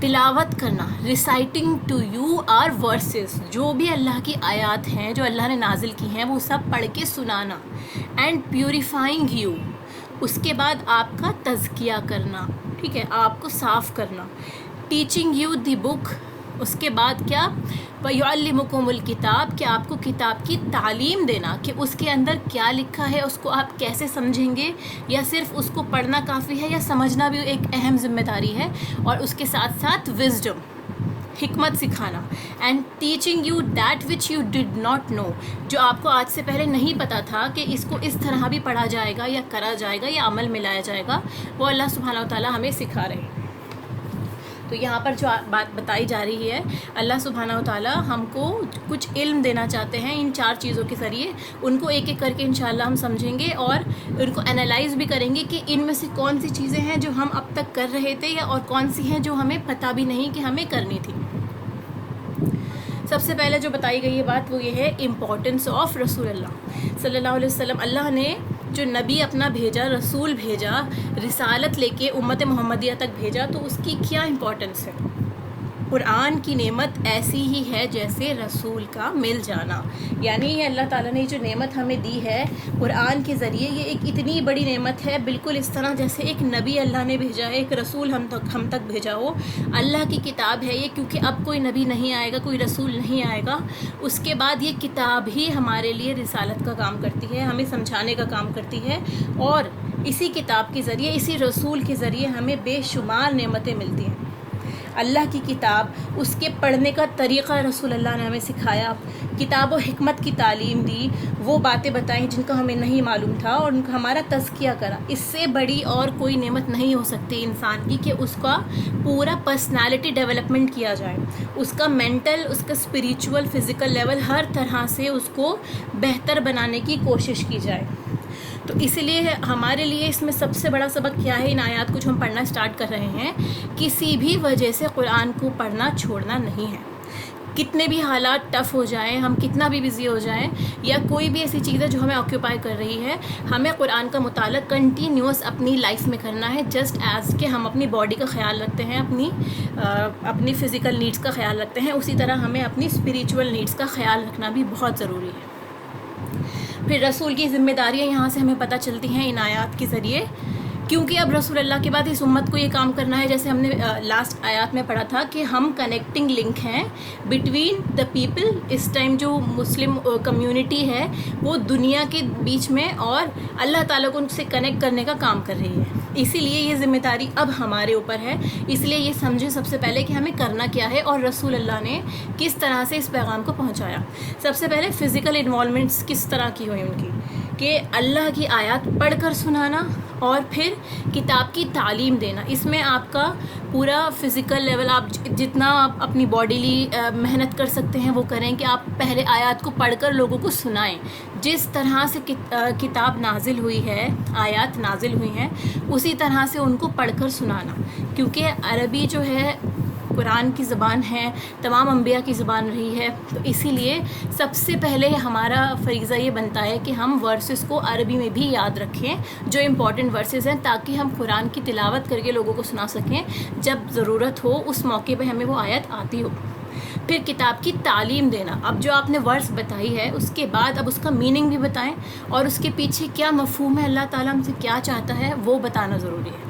تلاوت کرنا، reciting to you our verses, جو بھی اللہ کی آیات ہیں جو اللہ نے نازل کی ہیں وہ سب پڑھ کے سنانا. اینڈ پیوریفائنگ یو، اس کے بعد آپ کا تزکیہ کرنا، ٹھیک ہے، آپ کو صاف کرنا. ٹیچنگ یو دی بک، اس کے بعد کیا، وَيُعَلِّمُكُمُ الْكِتَابَ، کہ آپ کو کتاب کی تعلیم دینا کہ اس کے اندر کیا لکھا ہے، اس کو آپ کیسے سمجھیں گے، یا صرف اس کو پڑھنا کافی ہے، یا سمجھنا بھی ایک اہم ذمہ داری ہے. اور اس کے ساتھ ساتھ وزڈم، حکمت سکھانا. And teaching you that which you did not know, جو آپ کو آج سے پہلے نہیں پتہ تھا کہ اس کو اس طرح بھی پڑھا جائے گا یا کرا جائے گا یا عمل میں لایا جائے گا، وہ اللہ سبحانہ و تعالیٰ ہمیں سکھا رہے ہیں. تو یہاں پر جو بات بتائی جا رہی ہے، اللہ سبحانہ و تعالیٰ ہم کو کچھ علم دینا چاہتے ہیں ان 4 چیزوں کے ذریعے. ان کو ایک ایک کر کے انشاءاللہ ہم سمجھیں گے اور ان کو انالائز بھی کریں گے کہ ان میں سے کون سی چیزیں ہیں جو ہم اب تک کر رہے تھے، یا اور کون سی ہیں جو ہمیں پتہ بھی نہیں کہ ہمیں کرنی تھی. سب سے پہلے جو بتائی گئی ہے بات وہ یہ ہے امپورٹنس آف رسول اللہ صلی اللہ علیہ وسلم. اللہ نے جو نبی اپنا بھیجا، رسول بھیجا، رسالت لے کے امت محمدیہ تک بھیجا، تو اس کی کیا امپورٹنس ہے. قرآن کی نعمت ایسی ہی ہے جیسے رسول کا مل جانا. یعنی یہ اللہ تعالیٰ نے جو نعمت ہمیں دی ہے قرآن کے ذریعے، یہ ایک اتنی بڑی نعمت ہے، بالکل اس طرح جیسے ایک نبی اللہ نے بھیجا ہے، ایک رسول ہم تک بھیجا ہو. اللہ کی کتاب ہے یہ، کیونکہ اب کوئی نبی نہیں آئے گا، کوئی رسول نہیں آئے گا. اس کے بعد یہ کتاب ہی ہمارے لیے رسالت کا کام کرتی ہے، ہمیں سمجھانے کا کام کرتی ہے. اور اسی کتاب کے ذریعے، اسی رسول کے ذریعے ہمیں بے شمار نعمتیں ملتی ہیں. اللہ کی کتاب، اس کے پڑھنے کا طریقہ رسول اللہ نے ہمیں سکھایا، کتاب و حکمت کی تعلیم دی، وہ باتیں بتائیں جن کا ہمیں نہیں معلوم تھا، اور ان کا ہمارا تزکیہ کرا. اس سے بڑی اور کوئی نعمت نہیں ہو سکتی انسان کی کہ اس کا پورا پرسنالٹی ڈیولپمنٹ کیا جائے، اس کا مینٹل، اس کا اسپریچول، فزیکل لیول، ہر طرح سے اس کو بہتر بنانے کی کوشش کی جائے. تو اسی لیے ہمارے لیے اس میں سب سے بڑا سبق کیا ہے، ان آیات کو جو ہم پڑھنا سٹارٹ کر رہے ہیں، کسی بھی وجہ سے قرآن کو پڑھنا چھوڑنا نہیں ہے. کتنے بھی حالات ٹف ہو جائیں، ہم کتنا بھی بزی ہو جائیں، یا کوئی بھی ایسی چیز ہے جو ہمیں آکیوپائی کر رہی ہے، ہمیں قرآن کا مطالعہ کنٹینیوس اپنی لائف میں کرنا ہے. جسٹ ایز کہ ہم اپنی باڈی کا خیال رکھتے ہیں، اپنی فزیکل نیڈس کا خیال رکھتے ہیں، اسی طرح ہمیں اپنی اسپریچول نیڈس کا خیال رکھنا بھی بہت ضروری ہے. پھر رسول کی ذمہ داریاں یہاں سے ہمیں پتہ چلتی ہیں ان آیات کے ذریعے، کیونکہ اب رسول اللہ کے بعد اس امت کو یہ کام کرنا ہے، جیسے ہم نے لاسٹ آیات میں پڑھا تھا کہ ہم کنیکٹنگ لنک ہیں بٹوین دا پیپل. اس ٹائم جو مسلم کمیونٹی ہے وہ دنیا کے بیچ میں اور اللہ تعالیٰ کو ان سے کنیکٹ کرنے کا کام کر رہی ہے. اسی لیے یہ ذمہ داری اب ہمارے اوپر ہے. اس لیے یہ سمجھیں سب سے پہلے کہ ہمیں کرنا کیا ہے اور رسول اللہ نے کس طرح سے اس پیغام کو پہنچایا. سب سے پہلے فزیکل انوالومنٹس کس طرح کی ہوئی ان کی، کہ اللہ کی آیات پڑھ کر سنانا اور پھر کتاب کی تعلیم دینا. اس میں آپ کا پورا فزیکل لیول، آپ جتنا آپ اپنی باڈیلی محنت کر سکتے ہیں وہ کریں کہ آپ پہلے آیات کو پڑھ کر لوگوں کو سنائیں. جس طرح سے کتاب نازل ہوئی ہے، آیات نازل ہوئی ہیں، اسی طرح سے ان کو پڑھ کر سنانا. کیونکہ عربی جو ہے قرآن کی زبان ہے، تمام انبیاء کی زبان رہی ہے، تو اسی لیے سب سے پہلے ہمارا فریضہ یہ بنتا ہے کہ ہم ورسز کو عربی میں بھی یاد رکھیں، جو امپورٹنٹ ورسز ہیں، تاکہ ہم قرآن کی تلاوت کر کے لوگوں کو سنا سکیں جب ضرورت ہو، اس موقع پہ ہمیں وہ آیت آتی ہو. پھر کتاب کی تعلیم دینا. اب جو آپ نے ورس بتائی ہے اس کے بعد اب اس کا میننگ بھی بتائیں، اور اس کے پیچھے کیا مفہوم ہے، اللہ تعالیٰ ہم سے کیا چاہتا ہے، وہ بتانا ضروری ہے.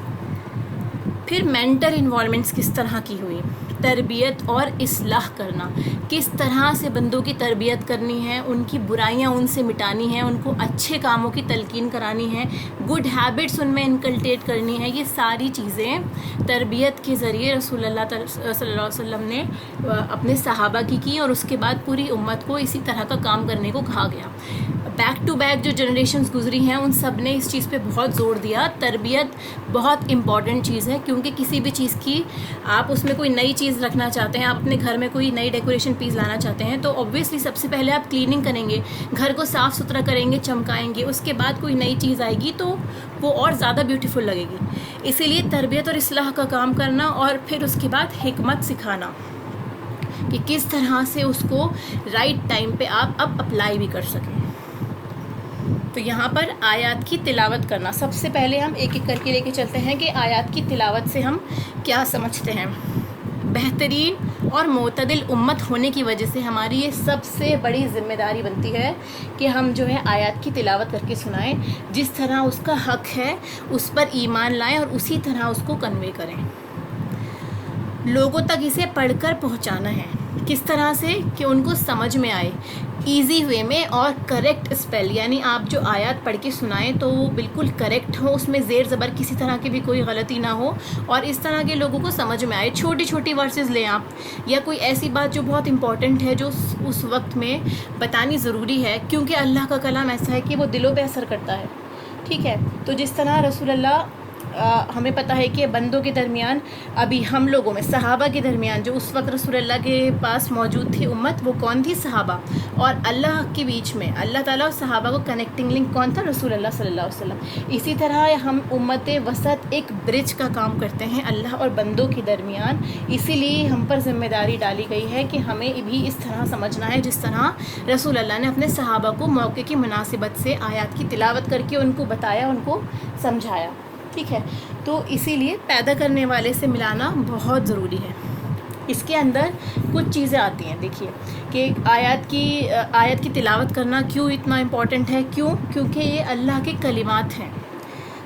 پھر مینٹل انوالومنٹس کس طرح کی ہوئی، تربیت اور اصلاح کرنا، کس طرح سے بندوں کی تربیت کرنی ہے، ان کی برائیاں ان سے مٹانی ہیں، ان کو اچھے کاموں کی تلقین کرانی ہے، گڈ ہیبٹس ان میں انکلٹیٹ کرنی ہے. یہ ساری چیزیں تربیت کے ذریعے رسول اللہ صلی اللہ علیہ وسلم نے اپنے صحابہ کی اور اس کے بعد پوری امت کو اسی طرح کا کام کرنے کو کہا گیا. بیک ٹو بیک جو جنریشنز گزری ہیں ان سب نے اس چیز پہ بہت زور دیا. تربیت بہت امپورٹنٹ چیز ہے، کیونکہ کسی بھی چیز کی آپ اس میں کوئی نئی چیز رکھنا چاہتے ہیں، آپ اپنے گھر میں کوئی نئی ڈیکوریشن پیس لانا چاہتے ہیں، تو اوبویسلی سب سے پہلے آپ کلیننگ کریں گے، گھر کو صاف ستھرا کریں گے، چمکائیں گے، اس کے بعد کوئی نئی چیز آئے گی تو وہ اور زیادہ بیوٹیفل لگے گی. اسی لیے تربیت اور اصلاح کا کام کرنا، اور پھر اس کے بعد حکمت سکھانا کہ کس طرح سے اس کو رائٹ ٹائم پہ آپ اب اپلائی بھی کر سکیں. تو یہاں پر آیات کی تلاوت کرنا، سب سے پہلے ہم ایک ایک کر کے لے کے چلتے ہیں کہ آیات کی تلاوت سے ہم کیا سمجھتے ہیں. بہترین اور معتدل امت ہونے کی وجہ سے ہماری یہ سب سے بڑی ذمہ داری بنتی ہے کہ ہم جو ہے آیات کی تلاوت کر کے سنائیں، جس طرح اس کا حق ہے اس پر ایمان لائیں اور اسی طرح اس کو کنوے کریں۔ لوگوں تک اسے پڑھ کر پہنچانا ہے، کس طرح سے کہ ان کو سمجھ میں آئے، ایزی وے میں اور کریکٹ اسپیل، یعنی آپ جو آیات پڑھ کے سنائیں تو وہ بالکل کریکٹ ہو، اس میں زیر زبر کسی طرح کی بھی کوئی غلطی نہ ہو، اور اس طرح کے لوگوں کو سمجھ میں آئے۔ چھوٹی چھوٹی ورسز لیں آپ، یا کوئی ایسی بات جو بہت امپورٹنٹ ہے جو اس وقت میں بتانی ضروری ہے، کیونکہ اللہ کا کلام ایسا ہے کہ وہ دلوں پہ اثر کرتا ہے، ٹھیک ہے۔ تو جس طرح رسول اللہ ہمیں پتہ ہے کہ بندوں کے درمیان، ابھی ہم لوگوں میں صحابہ کے درمیان جو اس وقت رسول اللہ کے پاس موجود تھی امت، وہ کون تھی؟ صحابہ، اور اللہ کے بیچ میں اللہ تعالیٰ اور صحابہ کو کنیکٹنگ لنک کون تھا؟ رسول اللہ صلی اللہ علیہ وسلم۔ اسی طرح ہم امت وسط ایک برج کا کام کرتے ہیں اللہ اور بندوں کے درمیان، اسی لیے ہم پر ذمہ داری ڈالی گئی ہے کہ ہمیں بھی اس طرح سمجھنا ہے جس طرح رسول اللہ نے اپنے صحابہ کو موقع کی مناسبت سے آیات کی تلاوت کر کے ان کو بتایا، ان کو سمجھایا، ٹھیک ہے۔ تو اسی لیے پیدا کرنے والے سے ملانا بہت ضروری ہے۔ اس کے اندر کچھ چیزیں آتی ہیں، دیکھیے کہ آیات کی تلاوت کرنا کیوں اتنا امپورٹنٹ ہے، کیونکہ یہ اللہ کے کلمات ہیں،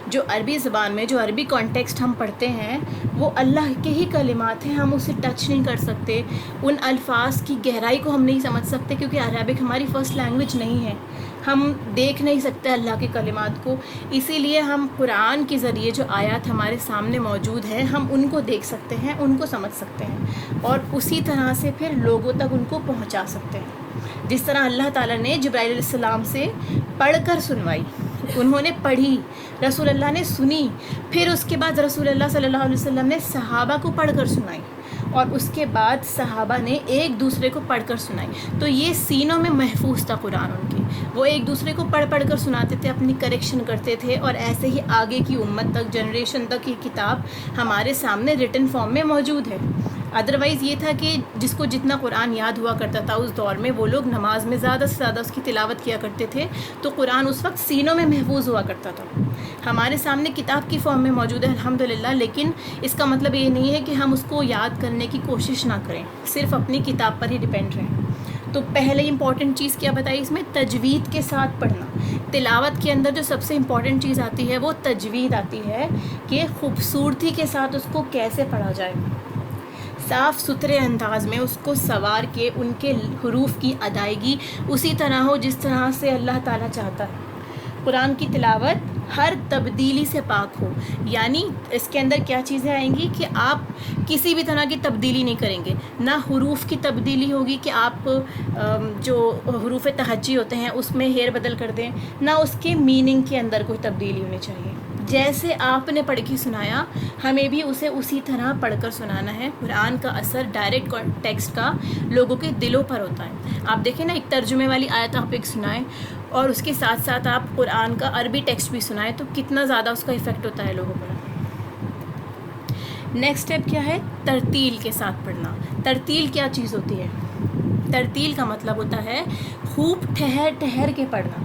جو عربی زبان میں جو عربی کانٹیکسٹ ہم پڑھتے ہیں وہ اللہ کے ہی کلمات ہیں، ہم اسے ٹچ نہیں کر سکتے، ان الفاظ کی گہرائی کو ہم نہیں سمجھ سکتے، کیونکہ عربک ہماری فرسٹ لینگویج نہیں ہے، ہم دیکھ نہیں سکتے اللہ کے کلمات کو، اسی لیے ہم قرآن کے ذریعے جو آیات ہمارے سامنے موجود ہیں ہم ان کو دیکھ سکتے ہیں، ان کو سمجھ سکتے ہیں، اور اسی طرح سے پھر لوگوں تک ان کو پہنچا سکتے ہیں۔ جس طرح اللہ تعالیٰ نے جبرائیل علیہ السلام سے پڑھ کر سنوائی، انہوں نے پڑھی، رسول اللہ نے سنی، پھر اس کے بعد رسول اللہ صلی اللہ علیہ وسلم نے صحابہ کو پڑھ کر سنائی، اور اس کے بعد صحابہ نے ایک دوسرے کو پڑھ کر سنائی۔ تو یہ سینوں میں محفوظ تھا قرآن ان کی، وہ ایک دوسرے کو پڑھ کر سناتے تھے، اپنی کریکشن کرتے تھے، اور ایسے ہی آگے کی امت تک، جنریشن تک یہ کتاب ہمارے سامنے ریٹن فارم میں موجود ہے۔ ادروائز یہ تھا کہ جس کو جتنا قرآن یاد ہوا کرتا تھا اس دور میں، وہ لوگ نماز میں زیادہ سے زیادہ اس کی تلاوت کیا کرتے تھے، تو قرآن اس وقت سینوں میں محفوظ ہوا کرتا تھا، ہمارے سامنے کتاب کی فارم میں موجود ہے الحمدللہ، لیکن اس کا مطلب یہ نہیں ہے کہ ہم اس کو یاد کرنے کی کوشش نہ کریں، صرف اپنی کتاب پر ہی ڈیپینڈ رہیں۔ تو پہلے امپورٹنٹ چیز کیا بتائی اس میں؟ تجوید کے ساتھ پڑھنا۔ تلاوت کے اندر جو سب سے امپورٹنٹ چیز آتی ہے وہ تجوید آتی ہے، کہ خوبصورتی کے ساتھ اس کو کیسے پڑھا جائے، صاف ستھرے انداز میں اس کو سوار کے ان کے حروف کی ادائیگی اسی طرح ہو جس طرح سے اللہ تعالیٰ چاہتا ہے۔ قرآن کی تلاوت ہر تبدیلی سے پاک ہو، یعنی اس کے اندر کیا چیزیں آئیں گی کہ آپ کسی بھی طرح کی تبدیلی نہیں کریں گے، نہ حروف کی تبدیلی ہوگی کہ آپ جو حروف تہجی ہوتے ہیں اس میں ہیر بدل کر دیں، نہ اس کے میننگ کے اندر کوئی تبدیلی ہونی چاہیے۔ جیسے آپ نے پڑھ کے سنایا ہمیں بھی اسے اسی طرح پڑھ کر سنانا ہے۔ قرآن کا اثر ڈائریکٹ ٹیکسٹ کا لوگوں کے دلوں پر ہوتا ہے۔ آپ دیکھیں نا، ایک ترجمے والی آیت آپ ایک سنائیں اور اس کے ساتھ ساتھ آپ قرآن کا عربی ٹیکسٹ بھی سنائیں تو کتنا زیادہ اس کا ایفیکٹ ہوتا ہے لوگوں پر۔ نیکسٹ اسٹیپ کیا ہے؟ ترتیل کے ساتھ پڑھنا۔ ترتیل کیا چیز ہوتی ہے؟ ترتیل کا مطلب ہوتا ہے خوب ٹھہر ٹھہر کے پڑھنا،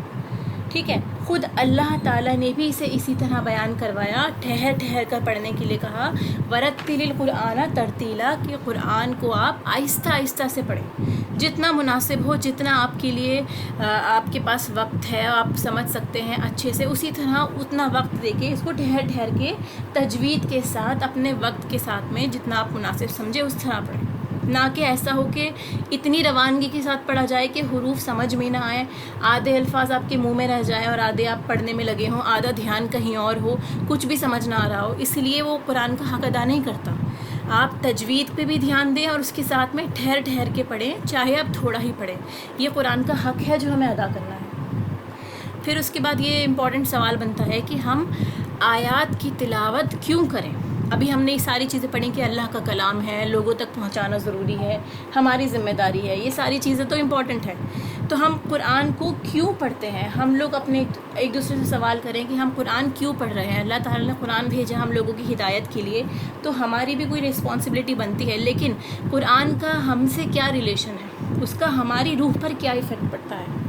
ٹھیک ہے۔ خود اللہ تعالیٰ نے بھی اسے اسی طرح بیان کروایا، ٹھہر ٹھہر کر پڑھنے کے لیے کہا، ورتل القرآن ترتیلا، کہ قرآن کو آپ آہستہ آہستہ سے پڑھیں، جتنا مناسب ہو، جتنا آپ کے لیے آپ کے پاس وقت ہے، آپ سمجھ سکتے ہیں اچھے سے، اسی طرح اتنا وقت دے کے اس کو ٹھہر ٹھہر کے تجوید کے ساتھ اپنے وقت کے ساتھ میں جتنا آپ مناسب سمجھے اس طرح پڑھیں، نہ کہ ایسا ہو کہ اتنی روانگی کے ساتھ پڑھا جائے کہ حروف سمجھ میں نہ آئے، آدھے الفاظ آپ کے منہ میں رہ جائیں اور آدھے آپ پڑھنے میں لگے ہوں، آدھا دھیان کہیں اور ہو، کچھ بھی سمجھ نہ آ رہا ہو، اس لیے وہ قرآن کا حق ادا نہیں کرتا۔ آپ تجوید پہ بھی دھیان دیں اور اس کے ساتھ میں ٹھہر ٹھہر کے پڑھیں، چاہے آپ تھوڑا ہی پڑھیں، یہ قرآن کا حق ہے جو ہمیں ادا کرنا ہے۔ پھر اس کے بعد یہ امپورٹنٹ سوال بنتا ہے کہ ہم آیات کی تلاوت کیوں کریں؟ ابھی ہم نے یہ ساری چیزیں پڑھیں کہ اللہ کا کلام ہے، لوگوں تک پہنچانا ضروری ہے، ہماری ذمہ داری ہے، یہ ساری چیزیں تو امپورٹنٹ ہیں، تو ہم قرآن کو کیوں پڑھتے ہیں؟ ہم لوگ اپنے ایک دوسرے سے سوال کریں کہ ہم قرآن کیوں پڑھ رہے ہیں؟ اللہ تعالیٰ نے قرآن بھیجا ہم لوگوں کی ہدایت کے لیے، تو ہماری بھی کوئی رسپانسبلٹی بنتی ہے، لیکن قرآن کا ہم سے کیا ریلیشن ہے، اس کا ہماری روح پر کیا ایفیکٹ پڑتا ہے؟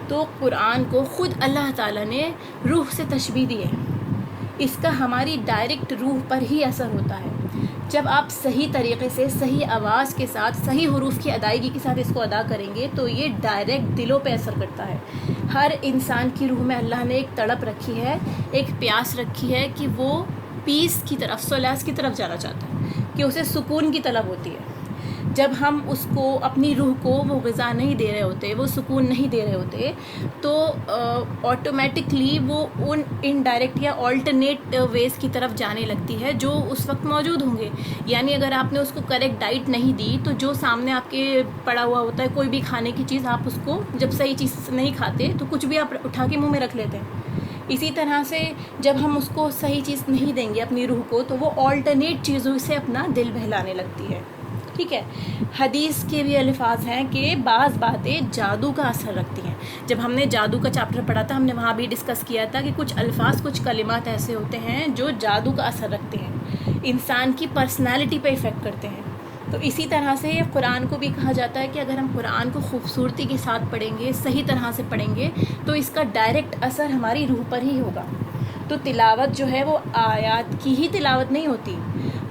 تو قرآن کو خود اللہ تعالیٰ نے روح سے تشبیہ دی ہے، اس کا ہماری ڈائریکٹ روح پر ہی اثر ہوتا ہے. جب آپ صحیح طریقے سے صحیح آواز کے ساتھ صحیح حروف کی ادائیگی کے ساتھ اس کو ادا کریں گے تو یہ ڈائریکٹ دلوں پہ اثر کرتا ہے. ہر انسان کی روح میں اللہ نے ایک تڑپ رکھی ہے, ایک پیاس رکھی ہے کہ وہ پیس کی طرف, سولاس کی طرف جانا چاہتا ہے, کہ اسے سکون کی طلب ہوتی ہے. جب ہم اس کو, اپنی روح کو وہ غذا نہیں دے رہے ہوتے, وہ سکون نہیں دے رہے ہوتے, تو آٹومیٹکلی وہ ان انڈائریکٹ یا آلٹرنیٹ ویز کی طرف جانے لگتی ہے جو اس وقت موجود ہوں گے. یعنی اگر آپ نے اس کو کریکٹ ڈائٹ نہیں دی تو جو سامنے آپ کے پڑا ہوا ہوتا ہے کوئی بھی کھانے کی چیز, آپ اس کو جب صحیح چیز نہیں کھاتے تو کچھ بھی آپ اٹھا کے منہ میں رکھ لیتے ہیں. اسی طرح سے جب ہم اس کو صحیح چیز نہیں دیں گے اپنی روح کو تو وہ آلٹرنیٹ چیزوں سے اپنا دل بہلانے لگتی ہے. ٹھیک ہے. حدیث کے بھی الفاظ ہیں کہ بعض باتیں جادو کا اثر رکھتی ہیں. جب ہم نے جادو کا چیپٹر پڑھا تھا, ہم نے وہاں بھی ڈسکس کیا تھا کہ کچھ الفاظ, کچھ کلمات ایسے ہوتے ہیں جو جادو کا اثر رکھتے ہیں, انسان کی پرسنالٹی پہ افیکٹ کرتے ہیں. تو اسی طرح سے قرآن کو بھی کہا جاتا ہے کہ اگر ہم قرآن کو خوبصورتی کے ساتھ پڑھیں گے, صحیح طرح سے پڑھیں گے, تو اس کا ڈائریکٹ اثر ہماری روح پر ہی ہوگا. تو تلاوت جو ہے وہ آیات کی ہی تلاوت نہیں ہوتی,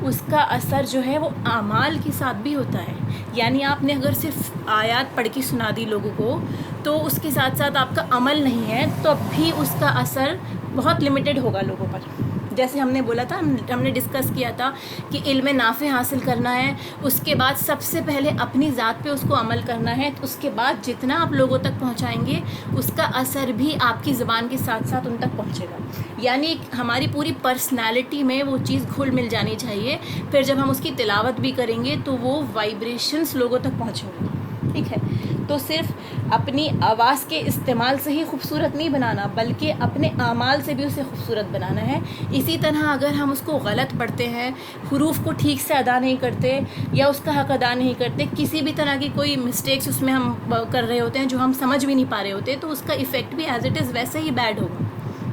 اس کا اثر جو ہے وہ اعمال کے ساتھ بھی ہوتا ہے. یعنی آپ نے اگر صرف آیات پڑھ کے سنا دی لوگوں کو تو اس کے ساتھ ساتھ آپ کا عمل نہیں ہے, تو اب بھی اس کا اثر بہت لمیٹڈ ہوگا لوگوں پر. جیسے ہم نے بولا تھا, ہم نے ڈسکس کیا تھا کہ علم نافع حاصل کرنا ہے, اس کے بعد سب سے پہلے اپنی ذات پہ اس کو عمل کرنا ہے, اس کے بعد جتنا آپ لوگوں تک پہنچائیں گے اس کا اثر بھی آپ کی زبان کے ساتھ ساتھ ان تک پہنچے گا. یعنی ہماری پوری پرسنالٹی میں وہ چیز گھل مل جانی چاہیے. پھر جب ہم اس کی تلاوت بھی کریں گے تو وہ وائبریشنز لوگوں تک پہنچیں گے. ٹھیک ہے. تو صرف اپنی آواز کے استعمال سے ہی خوبصورت نہیں بنانا, بلکہ اپنے اعمال سے بھی اسے خوبصورت بنانا ہے. اسی طرح اگر ہم اس کو غلط پڑھتے ہیں, حروف کو ٹھیک سے ادا نہیں کرتے یا اس کا حق ادا نہیں کرتے, کسی بھی طرح کی کوئی مسٹیکس اس میں ہم کر رہے ہوتے ہیں جو ہم سمجھ بھی نہیں پا رہے ہوتے, تو اس کا ایفیکٹ بھی ایز اٹ از ویسے ہی بیڈ ہوگا,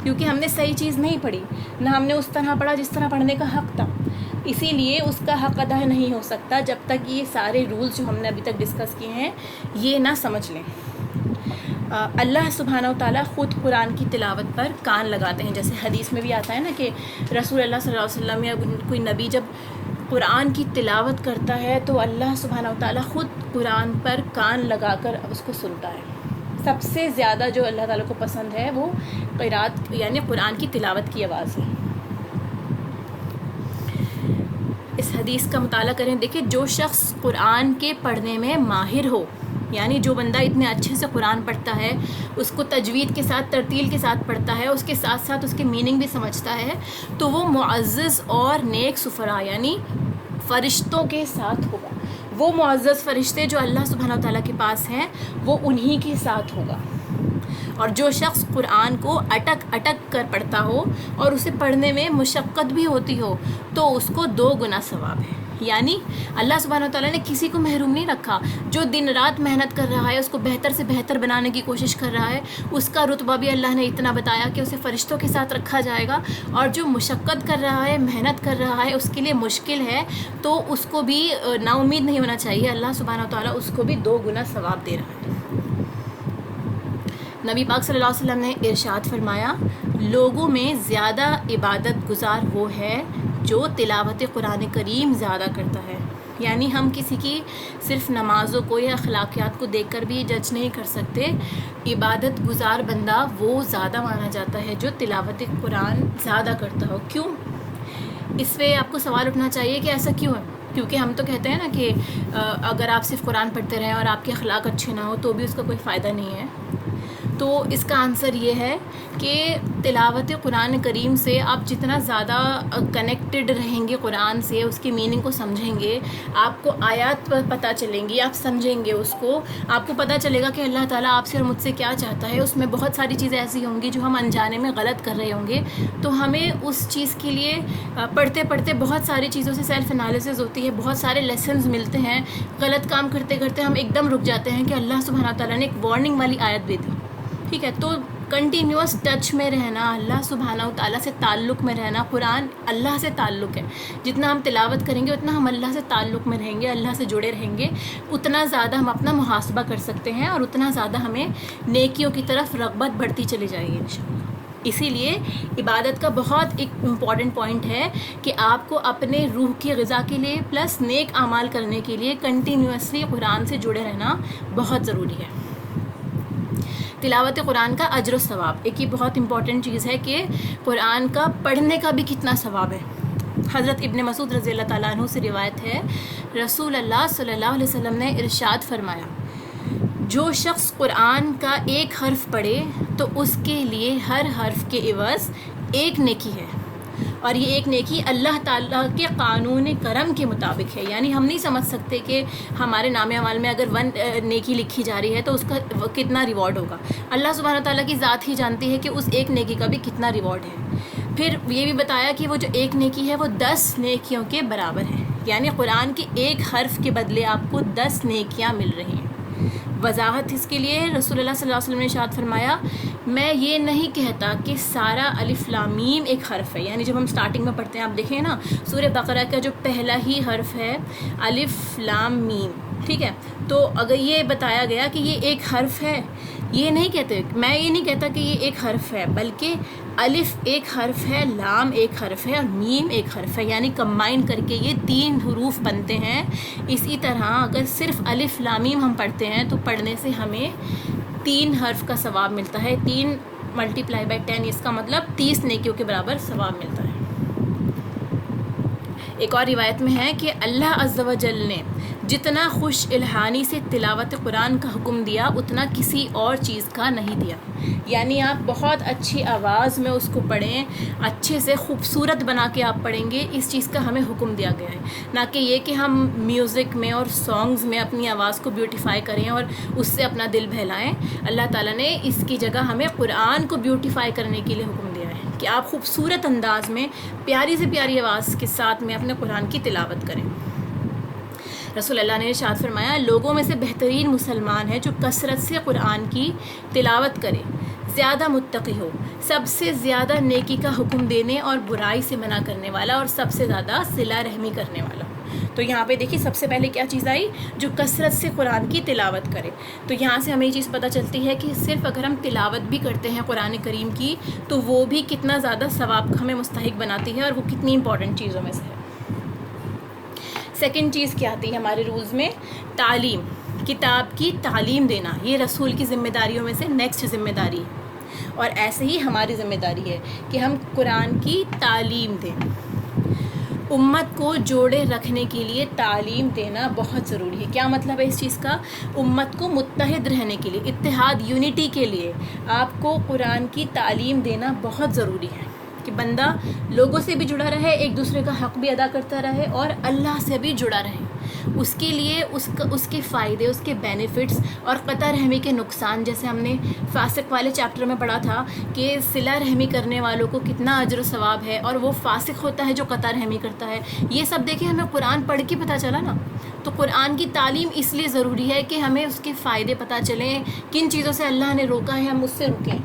کیونکہ ہم نے صحیح چیز نہیں پڑھی, نہ ہم نے اس طرح پڑھا جس طرح پڑھنے کا حق تھا. اسی لیے اس کا حق ادا نہیں ہو سکتا جب تک یہ سارے رولز جو ہم نے ابھی تک ڈسکس کیے ہیں یہ نہ سمجھ لیں. اللہ سبحانہ و تعالیٰ خود قرآن کی تلاوت پر کان لگاتے ہیں. جیسے حدیث میں بھی آتا ہے نا کہ رسول اللہ صلی اللہ علیہ وسلم یا کوئی نبی جب قرآن کی تلاوت کرتا ہے تو اللہ سبحانہ و تعالیٰ خود قرآن پر کان لگا کر اس کو سنتا ہے. سب سے زیادہ جو اللہ تعالیٰ کو پسند ہے وہ قرات یعنی قرآن کی تلاوت کی آواز ہے. اس حدیث کا مطالعہ کریں. دیکھیں, جو شخص قرآن کے پڑھنے میں ماہر ہو, یعنی جو بندہ اتنے اچھے سے قرآن پڑھتا ہے, اس کو تجوید کے ساتھ, ترتیل کے ساتھ پڑھتا ہے, اس کے ساتھ ساتھ اس کے میننگ بھی سمجھتا ہے, تو وہ معزز اور نیک سفرا یعنی فرشتوں کے ساتھ ہوگا. وہ معزز فرشتے جو اللہ سبحانہ و تعالیٰ کے پاس ہیں وہ انہی کے ساتھ ہوگا. اور جو شخص قرآن کو اٹک اٹک کر پڑھتا ہو اور اسے پڑھنے میں مشقت بھی ہوتی ہو تو اس کو 2 گنا ثواب ہے. یعنی اللہ سبحانہ و تعالیٰ نے کسی کو محروم نہیں رکھا. جو دن رات محنت کر رہا ہے, اس کو بہتر سے بہتر بنانے کی کوشش کر رہا ہے, اس کا رتبہ بھی اللہ نے اتنا بتایا کہ اسے فرشتوں کے ساتھ رکھا جائے گا. اور جو مشقت کر رہا ہے, محنت کر رہا ہے, اس کے لیے مشکل ہے, تو اس کو بھی نا امید نہیں ہونا چاہیے. اللہ سبحانہ و تعالیٰ اس کو بھی 2 گنا ثواب دے رہا ہے. نبی پاک صلی اللہ علیہ وسلم نے ارشاد فرمایا, لوگوں میں زیادہ عبادت گزار وہ ہے جو تلاوت قرآن کریم زیادہ کرتا ہے. یعنی ہم کسی کی صرف نمازوں کو یا اخلاقیات کو دیکھ کر بھی جج نہیں کر سکتے. عبادت گزار بندہ وہ زیادہ مانا جاتا ہے جو تلاوت قرآن زیادہ کرتا ہو. کیوں؟ اس پہ آپ کو سوال اٹھنا چاہیے کہ ایسا کیوں ہے. کیونکہ ہم تو کہتے ہیں نا کہ اگر آپ صرف قرآن پڑھتے رہیں اور آپ کے اخلاق اچھے نہ ہو تو بھی اس کا کوئی فائدہ نہیں ہے. تو اس کا آنسر یہ ہے کہ تلاوت قرآن کریم سے آپ جتنا زیادہ کنیکٹڈ رہیں گے قرآن سے, اس کی میننگ کو سمجھیں گے, آپ کو آیات پر پتہ چلیں گی, آپ سمجھیں گے اس کو, آپ کو پتہ چلے گا کہ اللہ تعالیٰ آپ سے اور مجھ سے کیا چاہتا ہے. اس میں بہت ساری چیزیں ایسی ہوں گی جو ہم انجانے میں غلط کر رہے ہوں گے, تو ہمیں اس چیز کے لیے پڑھتے پڑھتے بہت ساری چیزوں سے سیلف انالیسس ہوتی ہے, بہت سارے لیسنز ملتے ہیں. غلط کام کرتے کرتے ہم ایک دم رک جاتے ہیں کہ اللہ سبحانہ تعالیٰ نے ایک وارننگ والی آیت بھی دی. ٹھیک ہے. تو کنٹینیوس ٹچ میں رہنا, اللہ سبحانہ و تعالیٰ سے تعلق میں رہنا. قرآن اللہ سے تعلق ہے. جتنا ہم تلاوت کریں گے اتنا ہم اللہ سے تعلق میں رہیں گے, اللہ سے جڑے رہیں گے, اتنا زیادہ ہم اپنا محاسبہ کر سکتے ہیں اور اتنا زیادہ ہمیں نیکیوں کی طرف رغبت بڑھتی چلی جائے گی انشاءاللہ. اسی لیے عبادت کا بہت ایک امپورٹنٹ پوائنٹ ہے کہ آپ کو اپنے روح کی غذا کے لیے پلس نیک اعمال کرنے کے لیے کنٹینیوسلی قرآن سے جڑے رہنا بہت ضروری ہے. تلاوت قرآن کا اجر و ثواب، ایک یہ بہت امپورٹنٹ چیز ہے کہ قرآن کا پڑھنے کا بھی کتنا ثواب ہے. حضرت ابن مسعود رضی اللہ تعالیٰ عنہ سے روایت ہے، رسول اللہ صلی اللہ علیہ وسلم نے ارشاد فرمایا، جو شخص قرآن کا ایک حرف پڑھے تو اس کے لیے ہر حرف کے عوض ایک نیکی ہے، اور یہ ایک نیکی اللہ تعالیٰ کے قانون کرم کے مطابق ہے. یعنی ہم نہیں سمجھ سکتے کہ ہمارے نام اعمال میں اگر 1 نیکی لکھی جا رہی ہے تو اس کا کتنا ریوارڈ ہوگا. اللہ سبحانہ تعالیٰ کی ذات ہی جانتی ہے کہ اس ایک نیکی کا بھی کتنا ریوارڈ ہے. پھر یہ بھی بتایا کہ وہ جو ایک نیکی ہے وہ 10 نیکیوں کے برابر ہے. یعنی قرآن کے ایک حرف کے بدلے آپ کو 10 نیکیاں مل رہی ہیں. وضاحت اس کے لیے رسول اللہ صلی اللہ علیہ وسلم نے ارشاد فرمایا، میں یہ نہیں کہتا کہ سارا الف لام میم ایک حرف ہے. یعنی جب ہم سٹارٹنگ میں پڑھتے ہیں، آپ دیکھیں نا سورہ بقرہ کا جو پہلا ہی حرف ہے الف لام میم، ٹھیک ہے، تو اگر یہ بتایا گیا کہ یہ ایک حرف ہے، یہ نہیں کہتے، میں یہ نہیں کہتا کہ یہ ایک حرف ہے، بلکہ الف ایک حرف ہے، لام ایک حرف ہے اور میم ایک حرف ہے. یعنی کمبائن کر کے یہ 3 حروف بنتے ہیں. اسی طرح اگر صرف الف لام میم ہم پڑھتے ہیں تو پڑھنے سے ہمیں 3 حرف کا ثواب ملتا ہے. 3 × 10، اس کا مطلب 30 نیکیوں کے برابر ثواب ملتا ہے. ایک اور روایت میں ہے کہ اللہ عز و جل نے جتنا خوش الحانی سے تلاوت قرآن کا حکم دیا اتنا کسی اور چیز کا نہیں دیا. یعنی آپ بہت اچھی آواز میں اس کو پڑھیں، اچھے سے خوبصورت بنا کے آپ پڑھیں گے، اس چیز کا ہمیں حکم دیا گیا ہے. نہ کہ یہ کہ ہم میوزک میں اور سانگز میں اپنی آواز کو بیوٹیفائی کریں اور اس سے اپنا دل بہلائیں. اللہ تعالیٰ نے اس کی جگہ ہمیں قرآن کو بیوٹیفائی کرنے کے لیے حکم دیا ہے کہ آپ خوبصورت انداز میں پیاری سے پیاری آواز کے ساتھ میں اپنے قرآن کی تلاوت کریں. رسول اللہ نے ارشاد فرمایا، لوگوں میں سے بہترین مسلمان ہے جو کثرت سے قرآن کی تلاوت کرے، زیادہ متقی ہو، سب سے زیادہ نیکی کا حکم دینے اور برائی سے منع کرنے والا، اور سب سے زیادہ صلہ رحمی کرنے والا. تو یہاں پہ دیکھیے سب سے پہلے کیا چیز آئی، جو کثرت سے قرآن کی تلاوت کرے. تو یہاں سے ہمیں یہ چیز پتہ چلتی ہے کہ صرف اگر ہم تلاوت بھی کرتے ہیں قرآن کریم کی تو وہ بھی کتنا زیادہ ثواب کا ہمیں مستحق بناتی ہے، اور وہ کتنی امپورٹنٹ چیزوں میں سے ہے. سیکنڈ چیز کیا آتی ہے ہمارے رولز میں، تعلیم. کتاب کی تعلیم دینا یہ رسول کی ذمہ داریوں میں سے نیکسٹ ذمہ داری ہے، اور ایسے ہی ہماری ذمہ داری ہے کہ ہم قرآن کی تعلیم دیں. امت کو جوڑے رکھنے کے لیے تعلیم دینا بہت ضروری ہے. کیا مطلب ہے اس چیز کا؟ امت کو متحد رہنے کے لیے، اتحاد، یونٹی کے لیے آپ کو قرآن کی تعلیم دینا بہت ضروری ہے کہ بندہ لوگوں سے بھی جڑا رہے، ایک دوسرے کا حق بھی ادا کرتا رہے، اور اللہ سے بھی جڑا رہے. اس کے لیے اس کے فائدے، اس کے بینیفٹس اور قطع رحمی کے نقصان، جیسے ہم نے فاسق والے چیپٹر میں پڑھا تھا کہ صلہ رحمی کرنے والوں کو کتنا اجر و ثواب ہے، اور وہ فاسق ہوتا ہے جو قطع رحمی کرتا ہے. یہ سب دیکھیں ہمیں قرآن پڑھ کے پتہ چلا نا. تو قرآن کی تعلیم اس لیے ضروری ہے کہ ہمیں اس کے فائدے پتہ چلیں، کن چیزوں سے اللہ نے روکا ہے ہم اس سے رکیں.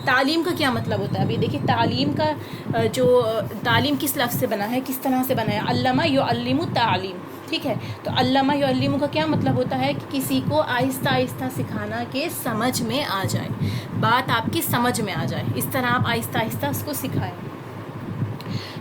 تعلیم کا کیا مطلب ہوتا ہے؟ ابھی دیکھیے تعلیم کا جو تعلیم کس لفظ سے بنا ہے، کس طرح سے بنا ہے، علمہ یعلم تعلیم، ٹھیک ہے. تو علمہ یعلم کا کیا مطلب ہوتا ہے کہ کسی کو آہستہ آہستہ سکھانا کہ سمجھ میں آ جائے، بات آپ کی سمجھ میں آ جائے، اس طرح آپ آہستہ آہستہ اس کو سکھائیں.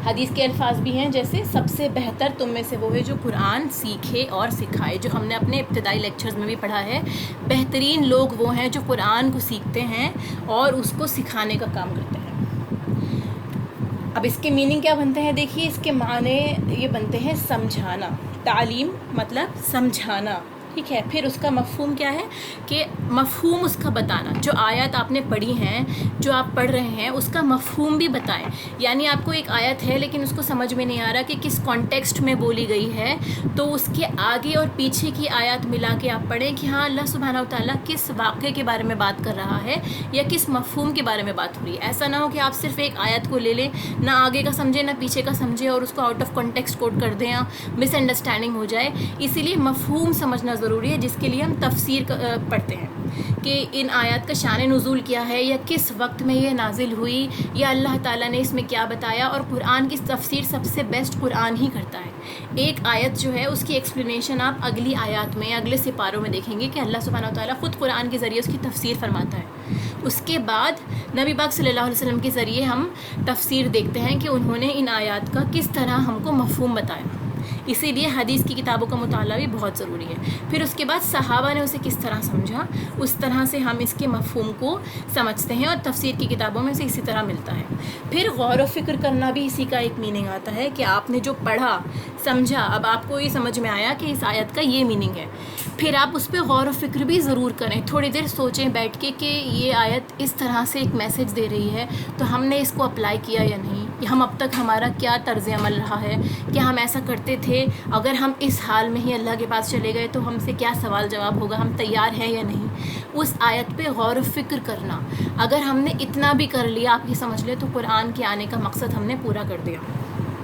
حدیث کے الفاظ بھی ہیں جیسے سب سے بہتر تم میں سے وہ ہے جو قرآن سیکھے اور سکھائے، جو ہم نے اپنے ابتدائی لیکچرز میں بھی پڑھا ہے. بہترین لوگ وہ ہیں جو قرآن کو سیکھتے ہیں اور اس کو سکھانے کا کام کرتے ہیں. اب اس کے میننگ کیا بنتے ہیں؟ دیکھیے اس کے معنی یہ بنتے ہیں سمجھانا. تعلیم مطلب سمجھانا، ٹھیک ہے. پھر اس کا مفہوم کیا ہے کہ مفہوم اس کا بتانا. جو آیات آپ نے پڑھی ہیں، جو آپ پڑھ رہے ہیں، اس کا مفہوم بھی بتائیں. یعنی آپ کو ایک آیت ہے لیکن اس کو سمجھ میں نہیں آ رہا کہ کس کانٹیکسٹ میں بولی گئی ہے، تو اس کے آگے اور پیچھے کی آیات ملا کے آپ پڑھیں کہ ہاں اللہ سبحانہ و تعالیٰ کس واقعے کے بارے میں بات کر رہا ہے یا کس مفہوم کے بارے میں بات ہو رہی ہے. ایسا نہ ہو کہ آپ صرف ایک آیت کو لے لیں، نہ آگے کا سمجھیں نہ پیچھے کا سمجھیں، اور اس کو آؤٹ آف کانٹیکسٹ کوٹ کر دیں یا مس انڈرسٹینڈنگ ہو جائے. اسی لیے مفہوم سمجھنا ضروری ہے جس کے لیے ہم تفسیر پڑھتے ہیں کہ ان آیات کا شان نزول کیا ہے، یا کس وقت میں یہ نازل ہوئی، یا اللہ تعالیٰ نے اس میں کیا بتایا. اور قرآن کی تفسیر سب سے بیسٹ قرآن ہی کرتا ہے. ایک آیت جو ہے اس کی ایکسپلینیشن آپ اگلی آیات میں، اگلے سپاروں میں دیکھیں گے کہ اللہ سبحانہ و تعالیٰ خود قرآن کے ذریعے اس کی تفسیر فرماتا ہے. اس کے بعد نبی پاک صلی اللہ علیہ وسلم کے ذریعے ہم تفسیر دیکھتے ہیں کہ انہوں نے ان آیات کا کس طرح ہم کو مفہوم بتایا. اسی لیے حدیث کی کتابوں کا مطالعہ بھی بہت ضروری ہے. پھر اس کے بعد صحابہ نے اسے کس طرح سمجھا، اس طرح سے ہم اس کے مفہوم کو سمجھتے ہیں، اور تفسیر کی کتابوں میں سے اسی طرح ملتا ہے. پھر غور و فکر کرنا بھی اسی کا ایک میننگ آتا ہے کہ آپ نے جو پڑھا سمجھا، اب آپ کو یہ سمجھ میں آیا کہ اس آیت کا یہ میننگ ہے، پھر آپ اس پہ غور و فکر بھی ضرور کریں. تھوڑی دیر سوچیں بیٹھ کے کہ یہ آیت اس طرح سے ایک میسج دے رہی ہے، تو ہم نے اس کو اپلائی کیا یا نہیں، ہم اب تک ہمارا کیا طرز عمل رہا ہے، کیا ہم ایسا کرتے تھے، اگر ہم اس حال میں ہی اللہ کے پاس چلے گئے تو ہم سے کیا سوال جواب ہوگا، ہم تیار ہیں یا نہیں. اس آیت پہ غور و فکر کرنا، اگر ہم نے اتنا بھی کر لیا آپ یہ سمجھ لیں تو قرآن کے آنے کا مقصد ہم نے پورا کر دیا.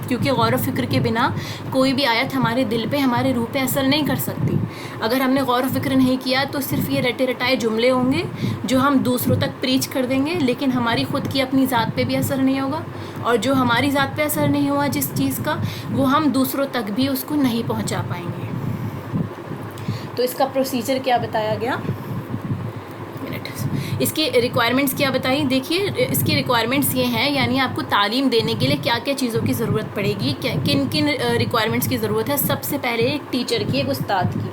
کیونکہ غور و فکر کے بنا کوئی بھی آیت ہمارے دل پہ، ہمارے روح پہ اثر نہیں کر سکتی. اگر ہم نے غور و فکر نہیں کیا تو صرف یہ رٹے رٹائے جملے ہوں گے جو ہم دوسروں تک پریچ کر دیں گے، لیکن ہماری خود کی اپنی ذات پہ بھی اثر نہیں ہوگا، اور جو ہماری ذات پہ اثر نہیں ہوا جس چیز کا، وہ ہم دوسروں تک بھی اس کو نہیں پہنچا پائیں گے. تو اس کا پروسیجر کیا بتایا گیا، اس کی ریکوائرمنٹس کیا بتائی. دیکھیے اس کی ریکوائرمنٹس یہ ہیں، یعنی آپ کو تعلیم دینے کے لیے کیا کیا چیزوں کی ضرورت پڑے گی، کن کن ریکوائرمنٹس کی ضرورت ہے. سب سے پہلے ایک ٹیچر کی، ایک استاد کی.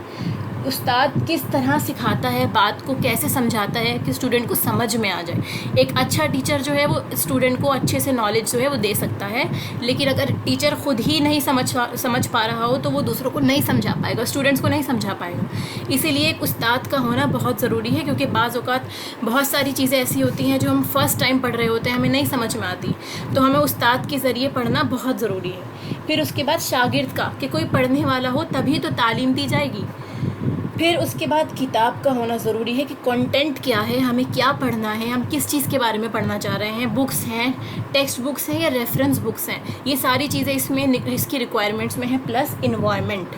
استاد کس طرح سکھاتا ہے، بات کو کیسے سمجھاتا ہے کہ اسٹوڈنٹ کو سمجھ میں آ جائے. ایک اچھا ٹیچر جو ہے وہ اسٹوڈنٹ کو اچھے سے نالج جو ہے وہ دے سکتا ہے، لیکن اگر ٹیچر خود ہی نہیں سمجھ پا رہا ہو تو وہ دوسروں کو نہیں سمجھا پائے گا، اسٹوڈنٹس کو نہیں سمجھا پائے گا. اسی لیے ایک استاد کا ہونا بہت ضروری ہے، کیونکہ بعض اوقات بہت ساری چیزیں ایسی ہوتی ہیں جو ہم فرسٹ ٹائم پڑھ رہے ہوتے ہیں، ہمیں نہیں سمجھ میں آتی، تو ہمیں استاد کے ذریعے پڑھنا بہت ضروری ہے. پھر اس کے بعد شاگرد کا، کہ کوئی پڑھنے والا ہو تبھی تو تعلیم دی جائے گی. پھر اس کے بعد کتاب کا ہونا ضروری ہے کہ کنٹینٹ کیا ہے، ہمیں کیا پڑھنا ہے، ہم کس چیز کے بارے میں پڑھنا چاہ رہے ہیں. بکس ہیں، ٹیکسٹ بکس ہیں یا ریفرنس بکس ہیں، یہ ساری چیزیں اس میں اس کی ریکوائرمنٹس میں ہیں. پلس انوائرمنٹ،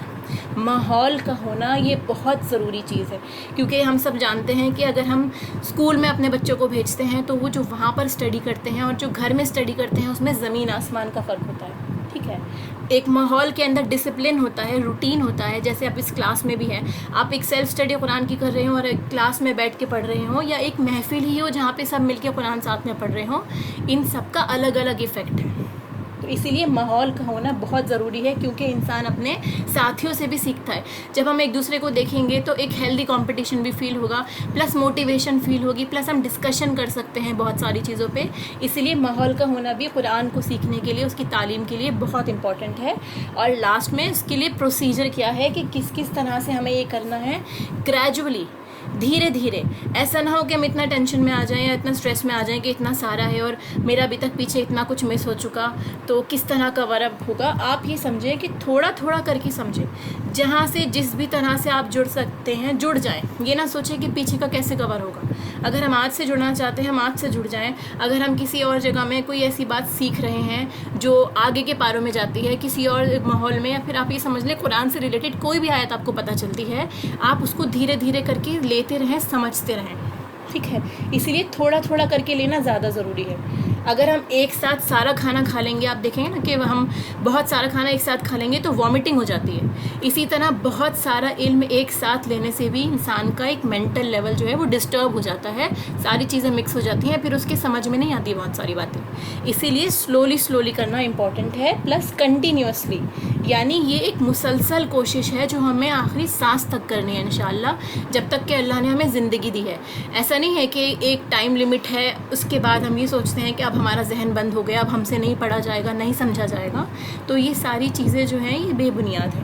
ماحول کا ہونا یہ بہت ضروری چیز ہے، کیونکہ ہم سب جانتے ہیں کہ اگر ہم اسکول میں اپنے بچوں کو بھیجتے ہیں تو وہ جو وہاں پر اسٹڈی کرتے ہیں اور جو گھر میں اسٹڈی کرتے ہیں اس میں زمین آسمان کا فرق ہوتا ہے. ٹھیک ہے، ایک ماحول کے اندر ڈسپلن ہوتا ہے، روٹین ہوتا ہے. جیسے آپ اس کلاس میں بھی ہے، آپ ایک سیلف اسٹڈی قرآن کی کر رہے ہوں اور ایک کلاس میں بیٹھ کے پڑھ رہے ہوں، یا ایک محفل ہی ہو جہاں پہ سب مل کے قرآن ساتھ میں پڑھ رہے ہوں، ان سب کا الگ الگ ایفیکٹ ہے. تو اسی لیے ماحول کا ہونا بہت ضروری ہے، کیونکہ انسان اپنے ساتھیوں سے بھی سیکھتا ہے. جب ہم ایک دوسرے کو دیکھیں گے تو ایک ہیلدی کمپٹیشن بھی فیل ہوگا، پلس موٹیویشن فیل ہوگی، پلس ہم ڈسکشن کر سکتے ہیں بہت ساری چیزوں پہ. اسی لیے ماحول کا ہونا بھی قرآن کو سیکھنے کے لیے، اس کی تعلیم کے لیے بہت امپورٹنٹ ہے. اور لاسٹ میں اس کے لیے پروسیجر کیا ہے کہ کس طرح سے ہمیں یہ کرنا ہے، گریجولی، دھیرے دھیرے. ایسا نہ ہو کہ ہم اتنا ٹینشن میں آ جائیں یا اتنا اسٹریس میں آ جائیں کہ اتنا سارا ہے اور میرا ابھی تک پیچھے اتنا کچھ مس ہو چکا، تو کس طرح کور اپ ہوگا. آپ یہ سمجھیں کہ تھوڑا تھوڑا کر کے سمجھیں، جہاں سے جس بھی طرح سے آپ جڑ سکتے ہیں جڑ جائیں. یہ نہ سوچیں کہ پیچھے کا کیسے کور ہوگا. اگر ہم آج سے جڑنا چاہتے ہیں ہم آج سے جڑ جائیں. اگر ہم کسی اور جگہ میں کوئی ایسی بات سیکھ رہے ہیں جو آگے کے پاروں میں جاتی ہے، کسی اور ماحول میں، یا پھر آپ یہ سمجھ لیں قرآن سے ریلیٹڈ کوئی بھی آیت آپ کو پتہ چلتی ہے، آپ اس کو دھیرے دھیرے کر کے لیتے رہیں، سمجھتے رہیں. ٹھیک ہے، اسی لیے تھوڑا تھوڑا کر کے لینا زیادہ ضروری ہے. اگر ہم ایک ساتھ سارا کھانا کھا لیں گے، آپ دیکھیں گے نا کہ ہم بہت سارا کھانا ایک ساتھ کھا لیں گے تو وامٹنگ ہو جاتی ہے. اسی طرح بہت سارا علم ایک ساتھ لینے سے بھی انسان کا ایک مینٹل لیول جو ہے وہ ڈسٹرب ہو جاتا ہے، ساری چیزیں مکس ہو جاتی ہیں، پھر اس کے سمجھ میں نہیں آتی بہت ساری باتیں. اسی لیے سلولی کرنا امپورٹنٹ ہے، پلس کنٹینیوسلی، یعنی یہ ایک مسلسل کوشش ہے جو ہمیں آخری سانس تک کرنی ہے انشاءاللہ، جب تک کہ اللہ نے ہمیں زندگی دی ہے. ایسا نہیں ہے کہ ایک ٹائم لمٹ ہے، اس کے بعد ہم یہ سوچتے ہیں کہ اب ہمارا ذہن بند ہو گیا، اب ہم سے نہیں پڑھا جائے گا، نہیں سمجھا جائے گا. تو یہ ساری چیزیں جو ہیں یہ بے بنیاد ہیں.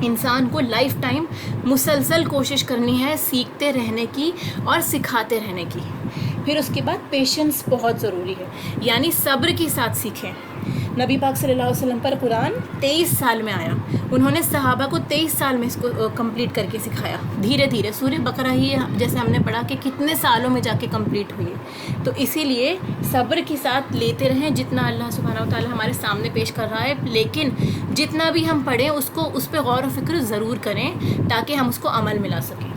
انسان کو لائف ٹائم مسلسل کوشش کرنی ہے سیکھتے رہنے کی اور سکھاتے رہنے کی. پھر اس کے بعد پیشنس بہت ضروری ہے، یعنی صبر کے ساتھ سیکھیں. نبی پاک صلی اللہ علیہ وسلم پر قرآن 23 سال میں آیا. انہوں نے صحابہ کو 23 سال میں اس کو کمپلیٹ کر کے سکھایا دھیرے دھیرے. سورہ بقرہ ہی جیسے ہم نے پڑھا کہ کتنے سالوں میں جا کے کمپلیٹ ہوئی. تو اسی لیے صبر کے ساتھ لیتے رہیں جتنا اللہ سبحانہ و تعالیٰ ہمارے سامنے پیش کر رہا ہے، لیکن جتنا بھی ہم پڑھیں اس پہ غور و فکر ضرور کریں تاکہ ہم اس کو عمل میں لا سکیں.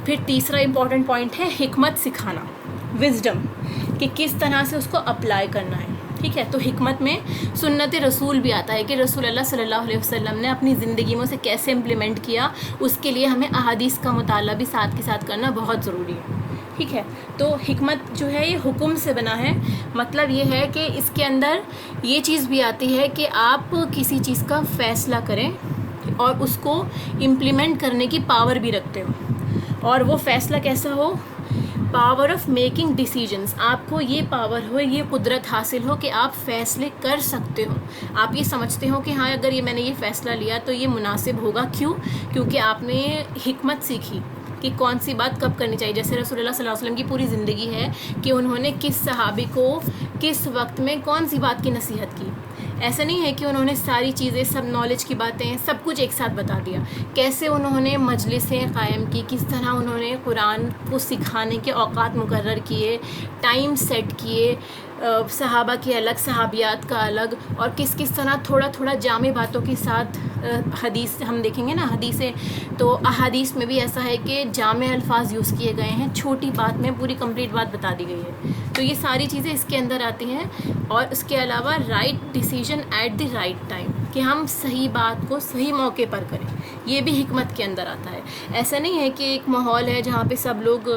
پھر تیسرا امپورٹنٹ پوائنٹ ہے حکمت سکھانا، وزڈم، کہ کس طرح سے اس کو اپلائی کرنا ہے. ٹھیک ہے، تو حکمت میں سنت رسول بھی آتا ہے کہ رسول اللہ صلی اللہ علیہ وسلم نے اپنی زندگی میں اسے کیسے امپلیمنٹ کیا. اس کے لیے ہمیں احادیث کا مطالعہ بھی ساتھ کے ساتھ کرنا بہت ضروری ہے. ٹھیک ہے، تو حکمت جو ہے یہ حکم سے بنا ہے. مطلب یہ ہے کہ اس کے اندر یہ چیز بھی آتی ہے کہ آپ کسی چیز کا فیصلہ کریں اور اس کو امپلیمنٹ کرنے کی پاور بھی رکھتے ہو. اور وہ فیصلہ کیسا ہو؟ Power of making decisions. آپ کو یہ پاور ہو، یہ قدرت حاصل ہو کہ آپ فیصلے کر سکتے ہو. آپ یہ سمجھتے ہو کہ ہاں اگر میں نے یہ فیصلہ لیا تو یہ مناسب ہوگا. کیوں؟ کیونکہ آپ نے حکمت سیکھی کہ کون سی بات کب کرنی چاہیے. جیسے رسول اللہ صلی اللہ علیہ وسلم کی پوری زندگی ہے کہ انہوں نے کس صحابی کو کس وقت میں کون سی بات کی نصیحت کی. ایسا نہیں ہے کہ انہوں نے ساری چیزیں، سب نالج کی باتیں، سب کچھ ایک ساتھ بتا دیا. کیسے انہوں نے مجلسیں قائم کی، کس طرح انہوں نے قرآن کو سکھانے کے اوقات مقرر کیے، ٹائم سیٹ کیے، صحابہ کے الگ، صحابیات کا الگ، اور کس طرح تھوڑا تھوڑا جامع باتوں کے ساتھ. حدیث ہم دیکھیں گے نا، حدیثیں تو احادیث میں بھی ایسا ہے کہ جامع الفاظ یوز کیے گئے ہیں، چھوٹی بات میں پوری کمپلیٹ بات بتا دی گئی ہے. تو یہ ساری چیزیں اس کے اندر آتی ہیں. اور اس کے علاوہ right decision at the right time, کہ ہم صحیح بات کو صحیح موقع پر کریں، یہ بھی حکمت کے اندر آتا ہے. ایسا نہیں ہے کہ ایک ماحول ہے جہاں پہ سب لوگ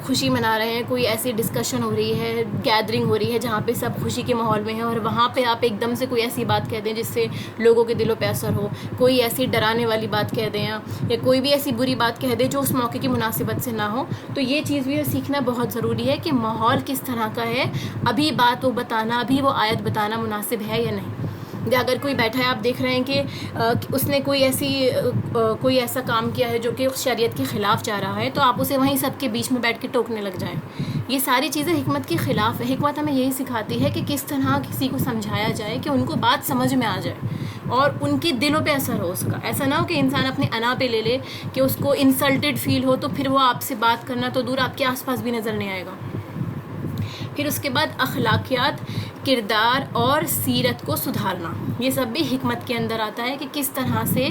خوشی منا رہے ہیں، کوئی ایسی ڈسکشن ہو رہی ہے، گیدرنگ ہو رہی ہے جہاں پہ سب خوشی کے ماحول میں ہیں، اور وہاں پہ آپ ایک دم سے کوئی ایسی بات کہہ دیں جس سے لوگوں کے دلوں پہ اثر ہو، کوئی ایسی ڈرانے والی بات کہہ دیں یا کوئی بھی ایسی بری بات کہہ دیں جو اس موقع کی مناسبت سے نہ ہو. تو یہ چیز بھی سیکھنا بہت ضروری ہے کہ ماحول کس طرح کا ہے، ابھی بات وہ بتانا، ابھی وہ آیت بتانا مناسب ہے یا نہیں. یا اگر کوئی بیٹھا ہے، آپ دیکھ رہے ہیں کہ اس نے کوئی ایسا کام کیا ہے جو کہ شریعت کے خلاف جا رہا ہے، تو آپ اسے وہیں سب کے بیچ میں بیٹھ کے ٹوکنے لگ جائیں. یہ ساری چیزیں حکمت کے خلاف ہے. حکمت ہمیں یہی سکھاتی ہے کہ کس طرح کسی کو سمجھایا جائے کہ ان کو بات سمجھ میں آ جائے اور ان کے دلوں پہ اثر ہو اس کا. ایسا نہ ہو کہ انسان اپنے انا پہ لے لے کہ اس کو انسلٹڈ فیل ہو، تو پھر وہ آپ سے بات کرنا تو دور، آپ کے آس پاس بھی نظر نہیں آئے گا. پھر اس کے بعد اخلاقیات، کردار اور سیرت کو سدھارنا، یہ سب بھی حکمت کے اندر آتا ہے کہ کس طرح سے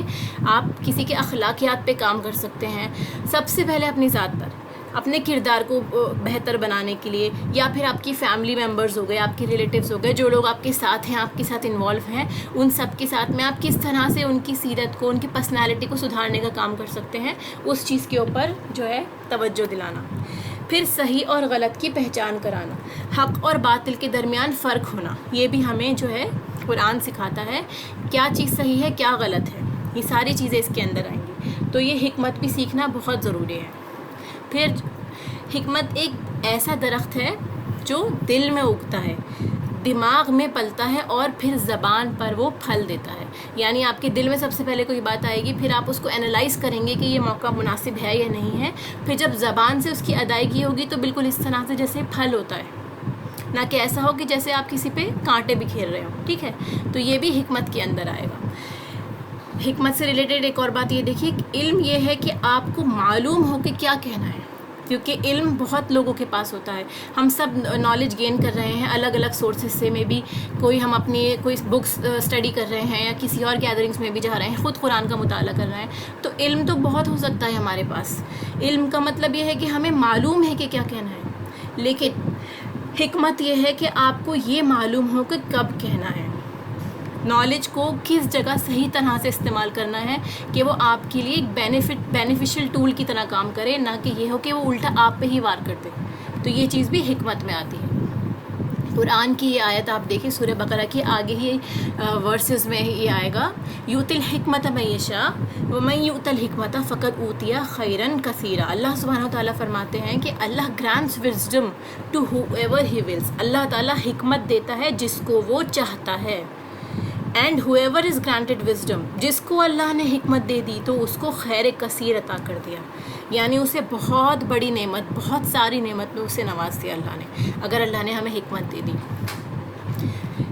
آپ کسی کے اخلاقیات پہ کام کر سکتے ہیں. سب سے پہلے اپنی ذات پر، اپنے کردار کو بہتر بنانے کے لیے، یا پھر آپ کی فیملی ممبرز ہو گئے، آپ کے ریلیٹیوز ہو گئے، جو لوگ آپ کے ساتھ ہیں، آپ کے ساتھ انوالو ہیں، ان سب کے ساتھ میں آپ کس طرح سے ان کی سیرت کو، ان کی پرسنالٹی کو سدھارنے کا کام کر سکتے ہیں، اس چیز کے اوپر جو ہے توجہ دلانا. پھر صحیح اور غلط کی پہچان کرانا، حق اور باطل کے درمیان فرق ہونا، یہ بھی ہمیں جو ہے قرآن سکھاتا ہے کیا چیز صحیح ہے، کیا غلط ہے. یہ ساری چیزیں اس کے اندر آئیں گی. تو یہ حکمت بھی سیکھنا بہت ضروری ہے. پھر حکمت ایک ایسا درخت ہے جو دل میں اگتا ہے، دماغ میں پلتا ہے اور پھر زبان پر وہ پھل دیتا ہے. یعنی آپ کے دل میں سب سے پہلے کوئی بات آئے گی، پھر آپ اس کو انالائز کریں گے کہ یہ موقع مناسب ہے یا نہیں ہے. پھر جب زبان سے اس کی ادائیگی ہوگی تو بالکل اس طرح سے جیسے پھل ہوتا ہے، نہ کہ ایسا ہو کہ جیسے آپ کسی پہ کانٹے بھی کھیل رہے ہو. ٹھیک ہے، تو یہ بھی حکمت کے اندر آئے گا. حکمت سے ریلیٹڈ ایک اور بات یہ دیکھیے، علم یہ ہے کہ آپ کو معلوم ہو کہ کیا کہنا ہے، کیونکہ علم بہت لوگوں کے پاس ہوتا ہے. ہم سب نالج گین کر رہے ہیں الگ الگ سورسز سے، میں بھی ہم اپنی کوئی بکس اسٹڈی کر رہے ہیں یا کسی اور گیدرنگس میں بھی جا رہے ہیں، خود قرآن کا مطالعہ کر رہے ہیں. تو علم تو بہت ہو سکتا ہے ہمارے پاس. علم کا مطلب یہ ہے کہ ہمیں معلوم ہے کہ کیا کہنا ہے، لیکن حکمت یہ ہے کہ آپ کو یہ معلوم ہو کہ کب کہنا ہے، نالج کو کس جگہ صحیح طرح سے استعمال کرنا ہے کہ وہ آپ کے لیے ایک بینیفیشل ٹول کی طرح کام کرے، نہ کہ یہ ہو کہ وہ الٹا آپ پہ ہی وار کر دے. تو یہ چیز بھی حکمت میں آتی ہے. قرآن کی یہ آیت آپ دیکھیں، سورہ بقرہ کی آگے ہی ورسز میں یہ آئے گا، یؤتی الحکمت من یشاء ومن یؤت الحکمت فقد اوتی خیرا کثیرا. اللہ سبحانہ وتعالیٰ فرماتے ہیں کہ اللہ grants wisdom to whoever he wills. اللہ تعالیٰ حکمت دیتا ہے جس کو وہ چاہتا ہے. And whoever is granted wisdom، جس کو اللہ نے حکمت دے دی تو اس کو خیر کثیر عطا کر دیا. یعنی اسے بہت بڑی نعمت، بہت ساری نعمت میں اسے نواز دیا اللہ نے، اگر اللہ نے ہمیں حکمت دے دی.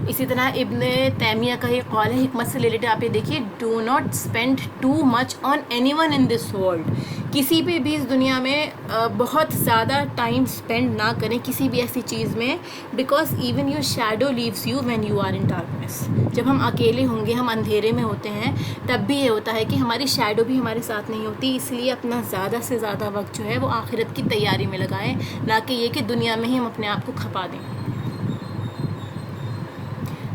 اسی طرح ابن تیمیہ کا یہ قول ہے حکمت سے ریلیٹڈ، آپ یہ دیکھیے، do not spend too much on any one in this world, کسی پہ بھی اس دنیا میں بہت زیادہ ٹائم اسپینڈ نہ کریں کسی بھی ایسی چیز میں، because even your shadow leaves you when you are in darkness. جب ہم اکیلے ہوں گے، ہم اندھیرے میں ہوتے ہیں، تب بھی یہ ہوتا ہے کہ ہماری شیڈو بھی ہمارے ساتھ نہیں ہوتی. اس لیے اپنا زیادہ سے زیادہ وقت جو ہے وہ آخرت کی تیاری میں لگائیں، نہ کہ یہ کہ دنیا میں ہی ہم اپنے آپ کو کھپا دیں.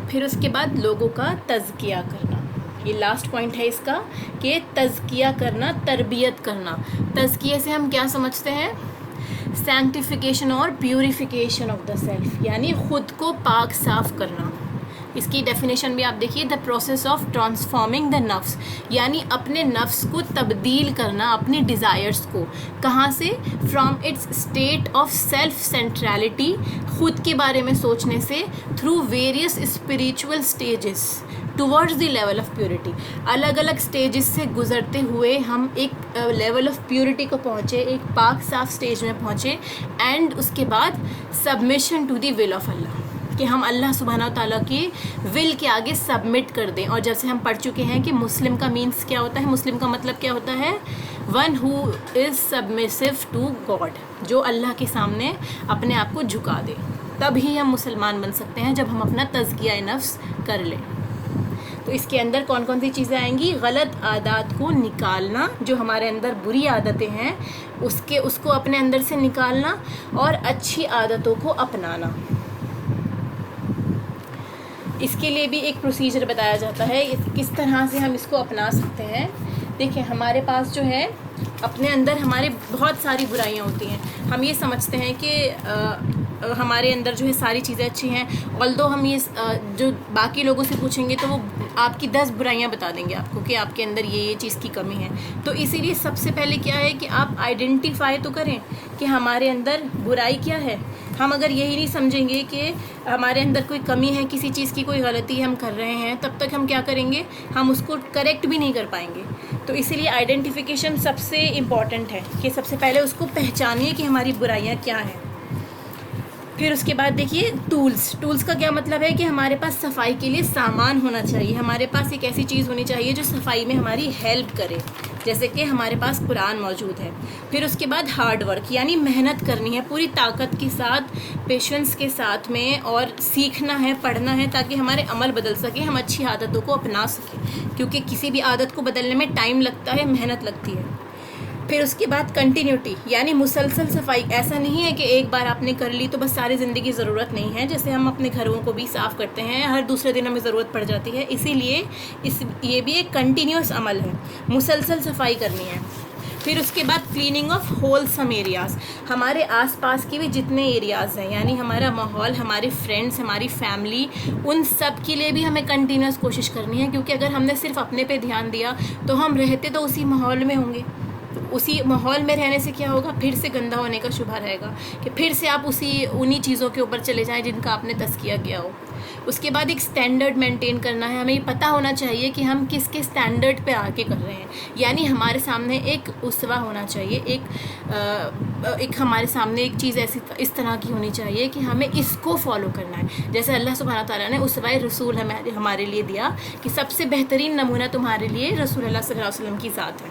پھر اس کے بعد لوگوں کا تزکیہ کرنا، یہ لاسٹ پوائنٹ ہے اس کا، کہ تزکیہ کرنا، تربیت کرنا. تزکیے سے ہم کیا سمجھتے ہیں؟ سینکٹیفیکیشن اور پیوریفیکیشن آف دا سیلف، یعنی خود کو پاک صاف کرنا. اس کی ڈیفینیشن بھی آپ دیکھیے، دا پروسیس آف ٹرانسفارمنگ دا نفس، یعنی اپنے نفس کو تبدیل کرنا، اپنی ڈیزائرس کو. کہاں سے؟ From its state of self centrality, خود کے بارے میں سوچنے سے، through various spiritual stages towards the level of purity. الگ الگ اسٹیجز سے گزرتے ہوئے ہم ایک لیول آف پیورٹی کو پہنچے، ایک پاک صاف اسٹیج میں پہنچے. اینڈ اس کے بعد submission to the will of اللہ، کہ ہم اللہ سبحانہ تعالیٰ کی ول کے آگے سبمٹ کر دیں. اور جیسے ہم پڑھ چکے ہیں کہ مسلم کا مینس کیا ہوتا ہے، مسلم کا مطلب کیا ہوتا ہے؟ One who is submissive to God, جو اللہ کے سامنے اپنے آپ کو جھکا دے. تب ہی ہم مسلمان بن سکتے ہیں، جب ہم اپنا تزکیہ نفس کر لیں. تو اس کے اندر کون کون سی چیزیں آئیں گی؟ غلط عادات کو نکالنا، جو ہمارے اندر بری عادتیں ہیں اس کو اپنے اندر سے نکالنا، اور اچھی عادتوں کو اپنانا. اس کے لیے بھی ایک پروسیجر بتایا جاتا ہے، کس طرح سے ہم اس کو اپنا سکتے ہیں. دیکھیں، ہمارے پاس جو ہے اپنے اندر ہمارے بہت ساری برائیاں ہوتی ہیں. ہم یہ سمجھتے ہیں کہ ہمارے اندر جو ہے ساری چیزیں اچھی ہیں، although ہم یہ جو باقی لوگوں سے پوچھیں گے تو وہ آپ کی 10 برائیاں بتا دیں گے آپ کو کہ آپ کے اندر یہ چیز کی کمی ہے. تو اسی لیے سب سے پہلے کیا ہے کہ آپ آئیڈینٹیفائی تو کریں کہ ہمارے اندر برائی کیا ہے. ہم اگر یہی نہیں سمجھیں گے کہ ہمارے اندر کوئی کمی ہے، کسی چیز کی کوئی غلطی ہم کر رہے ہیں، تب تک ہم کیا کریں گے؟ ہم اس کو کریکٹ بھی نہیں کر پائیں گے. تو اسی لیے آئیڈینٹیفیکیشن سب سے امپورٹنٹ ہے، کہ سب سے پہلے اس کو پہچانیے کہ ہماری برائیاں کیا ہیں. پھر اس کے بعد دیکھیے ٹولز کا کیا مطلب ہے؟ کہ ہمارے پاس صفائی کے لیے سامان ہونا چاہیے. ہمارے پاس ایک ایسی چیز ہونی چاہیے جو صفائی میں ہماری ہیلپ کرے، جیسے کہ ہمارے پاس قرآن موجود ہے. پھر اس کے بعد ہارڈ ورک، یعنی محنت کرنی ہے پوری طاقت کے ساتھ، پیشنس کے ساتھ میں، اور سیکھنا ہے، پڑھنا ہے، تاکہ ہمارے عمل بدل سکے، ہم اچھی عادتوں کو اپنا سکیں. کیونکہ کسی بھی عادت کو بدلنے میں ٹائم لگتا ہے، محنت لگتی ہے. پھر اس کے بعد کنٹینیوٹی، یعنی مسلسل صفائی. ایسا نہیں ہے کہ ایک بار آپ نے کر لی تو بس ساری زندگی ضرورت نہیں ہے. جیسے ہم اپنے گھروں کو بھی صاف کرتے ہیں، ہر دوسرے دن ہمیں ضرورت پڑ جاتی ہے. اسی لیے یہ بھی ایک کنٹینیوس عمل ہے، مسلسل صفائی کرنی ہے. پھر اس کے بعد کلیننگ آف ہولسم ایریاز، ہمارے آس پاس کے بھی جتنے ایریاز ہیں، یعنی ہمارا ماحول، ہمارے فرینڈس، ہماری فیملی، ان سب کے لیے بھی ہمیں کنٹینیوس کوشش کرنی ہے. کیونکہ اگر ہم نے صرف اپنے پہ دھیان دیا تو ہم رہتے تو اسی ماحول میں ہوں گے. اسی ماحول میں رہنے سے کیا ہوگا؟ پھر سے گندا ہونے کا شبہ رہے گا، کہ پھر سے آپ انہی چیزوں کے اوپر چلے جائیں جن کا آپ نے تزکیہ کیا ہو. اس کے بعد ایک سٹینڈرڈ مینٹین کرنا ہے. ہمیں یہ پتہ ہونا چاہیے کہ ہم کس کے سٹینڈرڈ پہ آ کے کر رہے ہیں. یعنی ہمارے سامنے ایک اسوہ ہونا چاہیے، ایک ہمارے سامنے ایک چیز ایسی اس طرح کی ہونی چاہیے کہ ہمیں اس کو فالو کرنا ہے. جیسے اللہ سبحانہ تعالیٰ نے اسوہ رسول ہمارے لیے دیا، کہ سب سے بہترین نمونہ تمہارے لیے رسول اللہ صلی اللہ علیہ وسلم کی ذات ہے.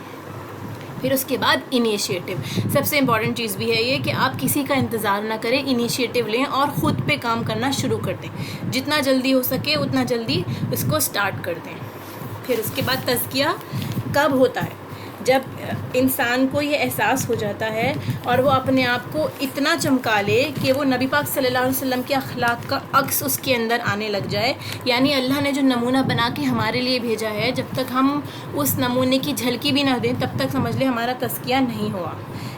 پھر اس کے بعد انیشیٹو، سب سے امپورٹنٹ چیز بھی ہے یہ کہ آپ کسی کا انتظار نہ کریں، انیشیٹو لیں اور خود پہ کام کرنا شروع کر دیں. جتنا جلدی ہو سکے اتنا جلدی اس کو سٹارٹ کر دیں. پھر اس کے بعد تزکیہ کب ہوتا ہے؟ جب انسان کو یہ احساس ہو جاتا ہے اور وہ اپنے آپ کو اتنا چمکا لے کہ وہ نبی پاک صلی اللہ علیہ وسلم کے اخلاق کا عکس اس کے اندر آنے لگ جائے. یعنی اللہ نے جو نمونہ بنا کے ہمارے لیے بھیجا ہے، جب تک ہم اس نمونے کی جھلکی بھی نہ دیں تب تک سمجھ لیں ہمارا تزکیہ نہیں ہوا.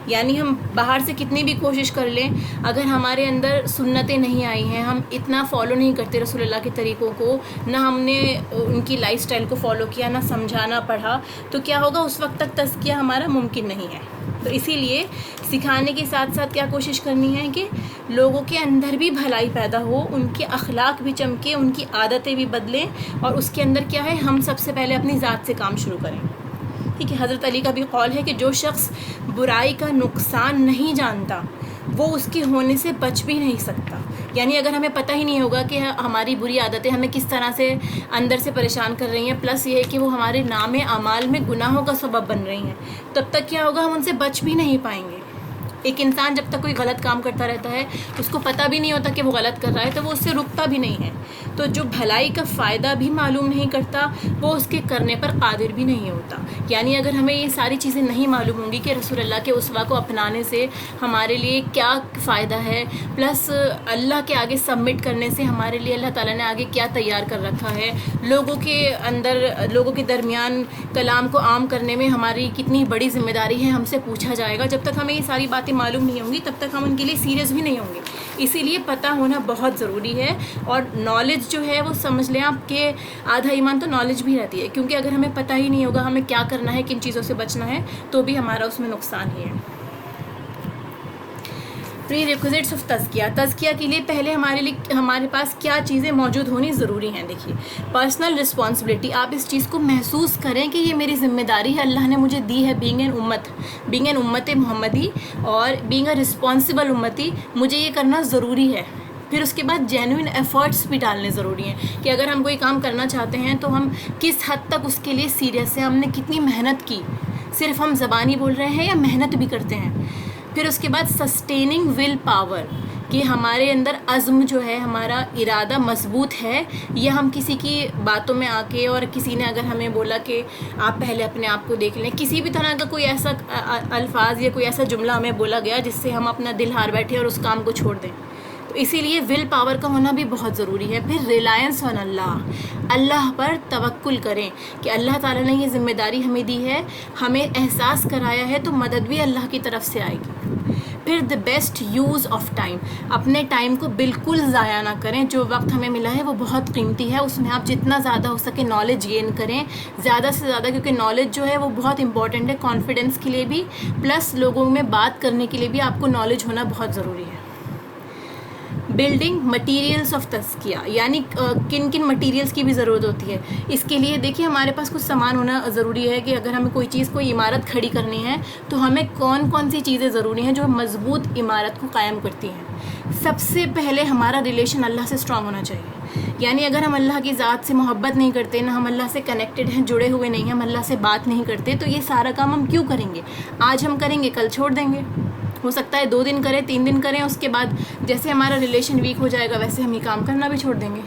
یعنی ہم باہر سے کتنی بھی کوشش کر لیں، اگر ہمارے اندر سنتیں نہیں آئی ہیں، ہم اتنا فالو نہیں کرتے رسول اللہ کے طریقوں کو، نہ ہم نے ان کی لائف سٹائل کو فالو کیا، نہ سمجھانا پڑھا، تو کیا ہوگا؟ اس وقت تک تزکیہ ہمارا ممکن نہیں ہے. تو اسی لیے سکھانے کے ساتھ ساتھ کیا کوشش کرنی ہے کہ لوگوں کے اندر بھی بھلائی پیدا ہو، ان کے اخلاق بھی چمکے، ان کی عادتیں بھی بدلیں، اور اس کے اندر کیا ہے؟ ہم سب سے پہلے اپنی ذات سے کام شروع کریں. ٹھیک ہے. حضرت علی کا بھی قول ہے کہ جو شخص برائی کا نقصان نہیں جانتا وہ اس کے ہونے سے بچ بھی نہیں سکتا. یعنی اگر ہمیں پتہ ہی نہیں ہوگا کہ ہماری بری عادتیں ہمیں کس طرح سے اندر سے پریشان کر رہی ہیں، پلس یہ ہے کہ وہ ہمارے نام اعمال میں گناہوں کا سبب بن رہی ہیں، تب تک کیا ہوگا، ہم ان سے بچ بھی نہیں پائیں گے۔ ایک انسان جب تک کوئی غلط کام کرتا رہتا ہے، اس کو پتہ بھی نہیں ہوتا کہ وہ غلط کر رہا ہے، تو وہ اس سے رکتا بھی نہیں ہے۔ تو جو بھلائی کا فائدہ بھی معلوم نہیں کرتا، وہ اس کے کرنے پر قادر بھی نہیں ہوتا۔ یعنی اگر ہمیں یہ ساری چیزیں نہیں معلوم ہوں گی کہ رسول اللہ کے اسوہ کو اپنانے سے ہمارے لیے کیا فائدہ ہے، پلس اللہ کے آگے سبمٹ کرنے سے ہمارے لیے اللہ تعالیٰ نے آگے کیا تیار کر رکھا ہے، لوگوں کے درمیان کلام کو عام کرنے میں ہماری کتنی بڑی ذمہ داری ہے، ہم سے پوچھا جائے گا۔ جب تک ہمیں یہ ساری باتیں معلوم نہیں ہوں گی، تب تک ہم ان کے لیے سیریس بھی نہیں ہوں گے۔ اسی لیے پتہ ہونا بہت ضروری ہے، اور نالج جو ہے وہ سمجھ لیں آپ کہ آدھا ایمان تو نالج بھی رہتی ہے، کیونکہ اگر ہمیں پتہ ہی نہیں ہوگا ہمیں کیا کرنا ہے، کن چیزوں سے بچنا ہے، تو بھی ہمارا اس میں نقصان ہی ہے۔ پری ریکوزٹس آف تزکیہ کے لیے پہلے ہمارے پاس کیا چیزیں موجود ہونی ضروری ہیں۔ دیکھیے، پرسنل رسپانسبلٹی، آپ اس چیز کو محسوس کریں کہ یہ میری ذمہ داری ہے، اللہ نے مجھے دی ہے، بینگ این امت محمدی اور بینگ اے رسپانسبل امتی، مجھے یہ کرنا ضروری ہے۔ پھر اس کے بعد جینوئن ایفرٹس بھی ڈالنے ضروری ہیں کہ اگر ہم کوئی کام کرنا چاہتے ہیں تو ہم کس حد تک اس کے لیے سیریس ہیں، ہم نے کتنی محنت کی، صرف ہم زبانی بول رہے ہیں یا محنت بھی کرتے ہیں۔ پھر اس کے بعد سسٹیننگ ول پاور، کہ ہمارے اندر عزم جو ہے، ہمارا ارادہ مضبوط ہے، یا ہم کسی کی باتوں میں آ کے، اور کسی نے اگر ہمیں بولا کہ آپ پہلے اپنے آپ کو دیکھ لیں، کسی بھی طرح کا کوئی ایسا الفاظ یا کوئی ایسا جملہ ہمیں بولا گیا جس سے ہم اپنا دل ہار بیٹھے اور اس کام کو چھوڑ دیں، تو اسی لیے ول پاور کا ہونا بھی بہت ضروری ہے۔ پھر ریلائنس آن اللہ پر توکل کریں کہ اللہ تعالیٰ نے یہ ذمہ داری ہمیں دی ہے، ہمیں احساس کرایا ہے، تو مدد بھی اللہ کی طرف سے آئے گی۔ پھر the best use of time, اپنے ٹائم کو بالکل ضائع نہ کریں، جو وقت ہمیں ملا ہے وہ بہت قیمتی ہے، اس میں آپ جتنا زیادہ ہو سکے نالج گین کریں، زیادہ سے زیادہ، کیونکہ نالج جو ہے وہ بہت امپورٹنٹ ہے، کانفیڈنس کے لیے بھی، پلس لوگوں میں بات کرنے کے لیے بھی آپ کو نالج ہونا بہت ضروری ہے۔ بلڈنگ مٹیریلس آف تزکیہ، یعنی کن کن مٹیریلس کی بھی ضرورت ہوتی ہے۔ اس کے لیے دیکھیے ہمارے پاس کچھ سامان ہونا ضروری ہے کہ اگر ہمیں کوئی عمارت کھڑی کرنی ہے تو ہمیں کون کون سی چیزیں ضروری ہیں جو مضبوط عمارت کو قائم کرتی ہیں۔ سب سے پہلے ہمارا ریلیشن اللہ سے اسٹرانگ ہونا چاہیے، یعنی اگر ہم اللہ کی ذات سے محبت نہیں کرتے، نہ ہم اللہ سے کنیکٹڈ ہیں، جڑے ہوئے نہیں ہیں، ہم اللہ سے بات نہیں کرتے، تو یہ سارا کام ہم کیوں کریں گے؟ آج ہم کریں گے، کل چھوڑ دیں گے، ہو سکتا ہے 2 دن کریں، 3 دن کریں، اس کے بعد جیسے ہمارا ریلیشن ویک ہو جائے گا ویسے ہم یہ کام کرنا بھی چھوڑ دیں گے۔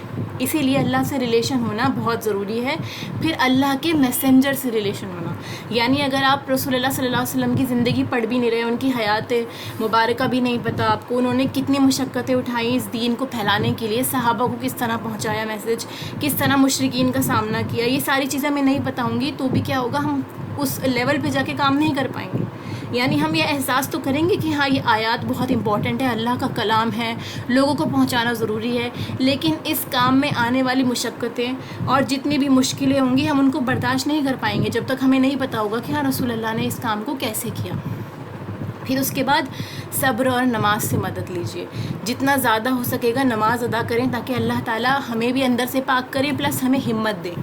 اسی لیے اللہ سے ریلیشن ہونا بہت ضروری ہے۔ پھر اللہ کے میسنجر سے ریلیشن ہونا، یعنی اگر آپ رسول اللہ صلی اللہ علیہ وسلم کی زندگی پڑھ بھی نہیں رہے، ان کی حیات مبارکہ بھی نہیں پتہ آپ کو، انہوں نے کتنی مشقتیں اٹھائیں اس دین کو پھیلانے کے لیے، صحابہ کو کس طرح پہنچایا میسج، کس طرح مشرکین کا سامنا کیا، یہ ساری چیزیں ہمیں نہیں پتہ ہوں گی تو بھی کیا ہوگا، ہم اس لیول پہ جا کے کام نہیں کر پائیں گے۔ یعنی ہم یہ احساس تو کریں گے کہ ہاں یہ آیات بہت امپورٹنٹ ہے، اللہ کا کلام ہے، لوگوں کو پہنچانا ضروری ہے، لیکن اس کام میں آنے والی مشقتیں اور جتنی بھی مشکلیں ہوں گی ہم ان کو برداشت نہیں کر پائیں گے جب تک ہمیں نہیں پتہ ہوگا کہ ہاں رسول اللہ نے اس کام کو کیسے کیا۔ پھر اس کے بعد صبر اور نماز سے مدد لیجیے، جتنا زیادہ ہو سکے گا نماز ادا کریں تاکہ اللہ تعالیٰ ہمیں بھی اندر سے پاک کرے، پلس ہمیں ہمت دیں۔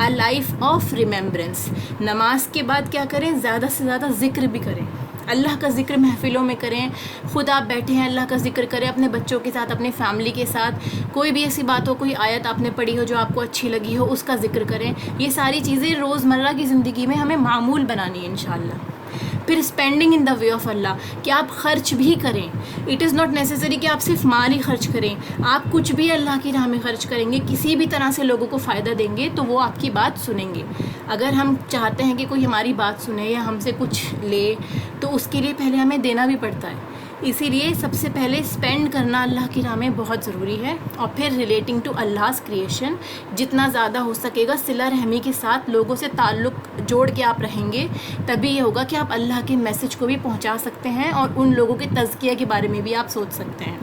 اے لائف آف ریممبرنس، نماز کے بعد کیا کریں، زیادہ سے زیادہ ذکر بھی کریں، اللہ کا ذکر محفلوں میں کریں، خود آپ بیٹھے ہیں اللہ کا ذکر کریں، اپنے بچوں کے ساتھ، اپنے فیملی کے ساتھ، کوئی بھی ایسی بات ہو، کوئی آیت آپ نے پڑھی ہو جو آپ کو اچھی لگی ہو اس کا ذکر کریں۔ یہ ساری چیزیں روزمرہ کی زندگی میں ہمیں معمول بنانی ہے انشاءاللہ۔ پھر spending in the way of اللہ، کہ آپ خرچ بھی کریں، اٹ از ناٹ نیسیسری کہ آپ صرف مال ہی خرچ کریں، آپ کچھ بھی اللہ کی راہ میں خرچ کریں گے، کسی بھی طرح سے لوگوں کو فائدہ دیں گے تو وہ آپ کی بات سنیں گے۔ اگر ہم چاہتے ہیں کہ کوئی ہماری بات سنے یا ہم سے کچھ لے تو اس کے لیے پہلے ہمیں دینا بھی پڑتا ہے، اسی لیے سب سے پہلے اسپینڈ کرنا اللہ کی راہ میں بہت ضروری ہے۔ اور پھر ریلیٹنگ ٹو اللہ's کریشن، جتنا زیادہ ہو سکے گا صلہ رحمی کے ساتھ لوگوں سے تعلق جوڑ کے آپ رہیں گے، تبھی یہ ہوگا کہ آپ اللہ کے میسج کو بھی پہنچا سکتے ہیں اور ان لوگوں کے تزکیہ کے بارے میں بھی آپ سوچ سکتے ہیں۔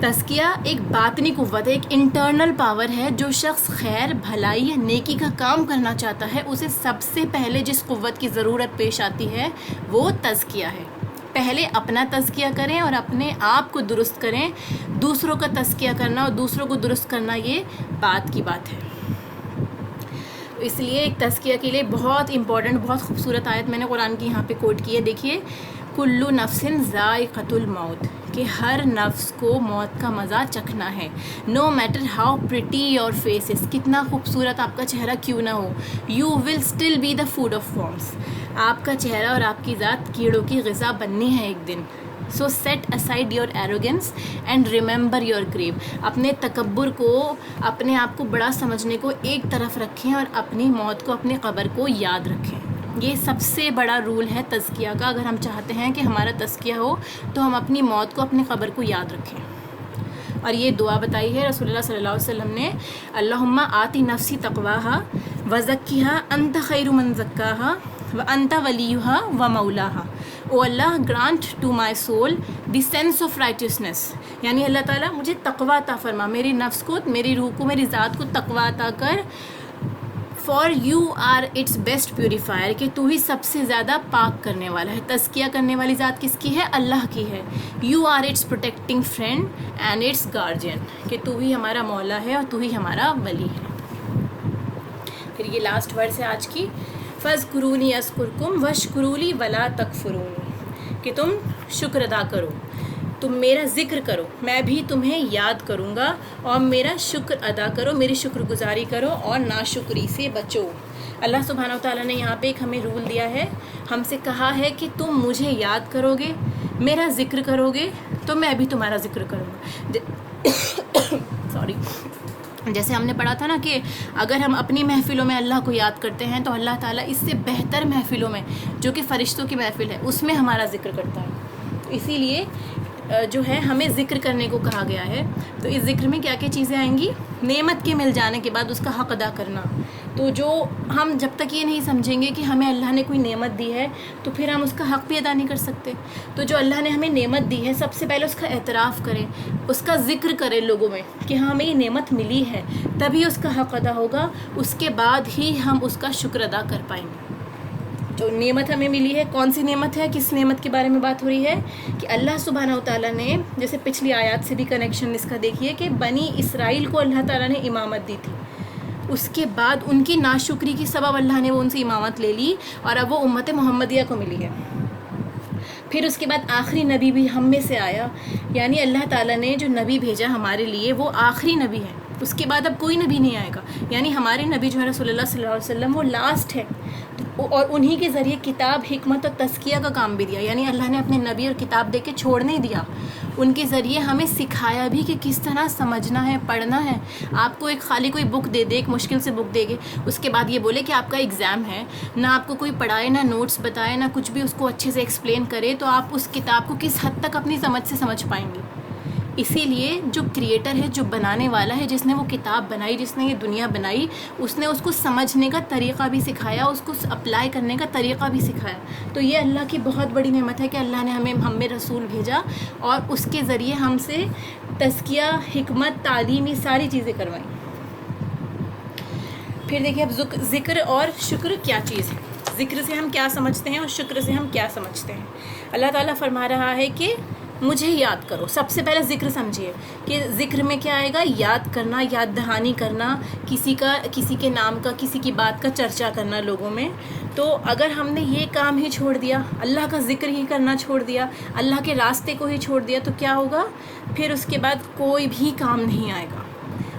تزکیہ ایک باطنی قوت ہے، ایک انٹرنل پاور ہے، جو شخص خیر، بھلائی یا نیکی کا کام کرنا چاہتا ہے اسے سب سے پہلے جس قوت کی ضرورت پیش آتی ہے وہ تزکیہ ہے۔ پہلے اپنا تزکیہ کریں اور اپنے آپ کو درست کریں، دوسروں کا تزکیہ کرنا اور دوسروں کو درست کرنا یہ بات کی بات ہے۔ اس لیے ایک تزکیہ کے لیے بہت امپورٹنٹ، بہت خوبصورت آیت میں نے قرآن کی یہاں پہ کوٹ کی ہے، دیکھیے، کلو نفس ذائقۃ الموت، کہ ہر نفس کو موت کا مزہ چکھنا ہے. No matter how pretty your faces, کتنا خوبصورت آپ کا چہرہ کیوں نہ ہو، you will still be the food of worms. آپ کا چہرہ اور آپ کی ذات کیڑوں کی غذا بننی ہے ایک دن. So set aside your arrogance and remember your grave. اپنے تکبر کو، اپنے آپ کو بڑا سمجھنے کو ایک طرف رکھیں اور اپنی موت کو، اپنی قبر کو یاد رکھیں. یہ سب سے بڑا رول ہے تزکیہ کا. اگر ہم چاہتے ہیں کہ ہمارا تزکیہ ہو تو ہم اپنی موت کو، اپنی قبر کو یاد رکھیں. اور یہ دعا بتائی ہے رسول اللہ صلی اللہ علیہ وسلم نے، اللہم آتی نفسی تقواہا وزکیہا انت خیر من زکاہا وانت ولیہا ومولاہا. او اللہ grant to my soul the sense of righteousness, یعنی اللہ تعالیٰ مجھے تقویٰ عطا فرما، میری نفس کو، میری روح کو، میری ذات کو تقویٰ عطا کر. For you are its best purifier, کہ تو ہی سب سے زیادہ پاک کرنے والا ہے. تزکیہ کرنے والی ذات کس کی ہے؟ اللہ کی ہے. You are its protecting friend and its guardian, کہ تو ہی ہمارا مولا ہے اور تو ہی ہمارا ولی ہے. پھر یہ لاسٹ ورڈ ہے آج کی، فاذکرونی اذکرکم واشکروا لی ولا تکفرون، کہ تم شکر ادا کرو، تم میرا ذکر کرو، میں بھی تمہیں یاد کروں گا، اور میرا شکر ادا کرو، میری شکر گزاری کرو اور ناشکری سے بچو. اللہ سبحانہ و تعالیٰ نے یہاں پہ ایک ہمیں رول دیا ہے، ہم سے کہا ہے کہ تم مجھے یاد کرو گے، میرا ذکر کرو گے تو میں بھی تمہارا ذکر کروں گا. سوری، جیسے ہم نے پڑھا تھا نا کہ اگر ہم اپنی محفلوں میں اللہ کو یاد کرتے ہیں تو اللہ تعالیٰ اس سے بہتر محفلوں میں، جو کہ فرشتوں کی محفل ہے، اس میں ہمارا ذکر کرتا ہے. اسی لیے جو ہے ہمیں ذکر کرنے کو کہا گیا ہے. تو اس ذکر میں کیا کیا چیزیں آئیں گی؟ نعمت کے مل جانے کے بعد اس کا حق ادا کرنا. تو جو ہم جب تک یہ نہیں سمجھیں گے کہ ہمیں اللہ نے کوئی نعمت دی ہے تو پھر ہم اس کا حق بھی ادا نہیں کر سکتے. تو جو اللہ نے ہمیں نعمت دی ہے، سب سے پہلے اس کا اعتراف کریں، اس کا ذکر کریں لوگوں میں کہ ہاں ہمیں یہ نعمت ملی ہے، تبھی اس کا حق ادا ہوگا. اس کے بعد ہی ہم اس کا شکر ادا کر پائیں گے. جو نعمت ہمیں ملی ہے، کون سی نعمت ہے، کس نعمت کے بارے میں بات ہو رہی ہے؟ کہ اللہ سبحانہ و تعالیٰ نے، جیسے پچھلی آیات سے بھی کنیکشن اس کا دیکھیے، کہ بنی اسرائیل کو اللہ تعالیٰ نے امامت دی تھی، اس کے بعد ان کی ناشکری کی سبب اللہ نے وہ ان سے امامت لے لی اور اب وہ امت محمدیہ کو ملی ہے. پھر اس کے بعد آخری نبی بھی ہم میں سے آیا، یعنی اللہ تعالیٰ نے جو نبی بھیجا ہمارے لیے وہ آخری نبی ہے. اس کے بعد اب کوئی نبی نہیں آئے گا، یعنی ہمارے نبی جو ہے رسول اللہ صلی اللہ علیہ وسلم وہ لاسٹ ہے. اور انہی کے ذریعے کتاب، حکمت اور تزکیہ کا کام بھی دیا، یعنی اللہ نے اپنے نبی اور کتاب دے کے چھوڑ نہیں دیا، ان کے ذریعے ہمیں سکھایا بھی کہ کس طرح سمجھنا ہے، پڑھنا ہے. آپ کو ایک خالی کوئی بک دے دے، ایک مشکل سے بک دے گے، اس کے بعد یہ بولے کہ آپ کا ایگزام ہے، نہ آپ کو کوئی پڑھائے، نہ نوٹس بتائے، نہ کچھ بھی اس کو اچھے سے ایکسپلین کرے، تو آپ اس کتاب کو کس حد تک اپنی سمجھ سے سمجھ پائیں گے؟ اسی لیے جو کریٹر ہے، جو بنانے والا ہے، جس نے وہ کتاب بنائی، جس نے یہ دنیا بنائی، اس نے اس کو سمجھنے کا طریقہ بھی سکھایا، اس کو اپلائی کرنے کا طریقہ بھی سکھایا. تو یہ اللہ کی بہت بڑی نعمت ہے کہ اللہ نے ہم میں رسول بھیجا اور اس کے ذریعے ہم سے تزکیہ، حکمت، تعلیم، یہ ساری چیزیں کروائیں. پھر دیکھیے اب ذکر اور شکر کیا چیز ہے. ذکر سے ہم کیا سمجھتے ہیں اور شکر سے ہم کیا سمجھتے ہیں؟ اللہ تعالیٰ فرما رہا ہے کہ مجھے یاد کرو. سب سے پہلے ذکر سمجھیے کہ ذکر میں کیا آئے گا؟ یاد کرنا، یاد دہانی کرنا، کسی کے نام کا، کسی کی بات کا چرچا کرنا لوگوں میں. تو اگر ہم نے یہ کام ہی چھوڑ دیا، اللہ کا ذکر ہی کرنا چھوڑ دیا، اللہ کے راستے کو ہی چھوڑ دیا، تو کیا ہوگا؟ پھر اس کے بعد کوئی بھی کام نہیں آئے گا.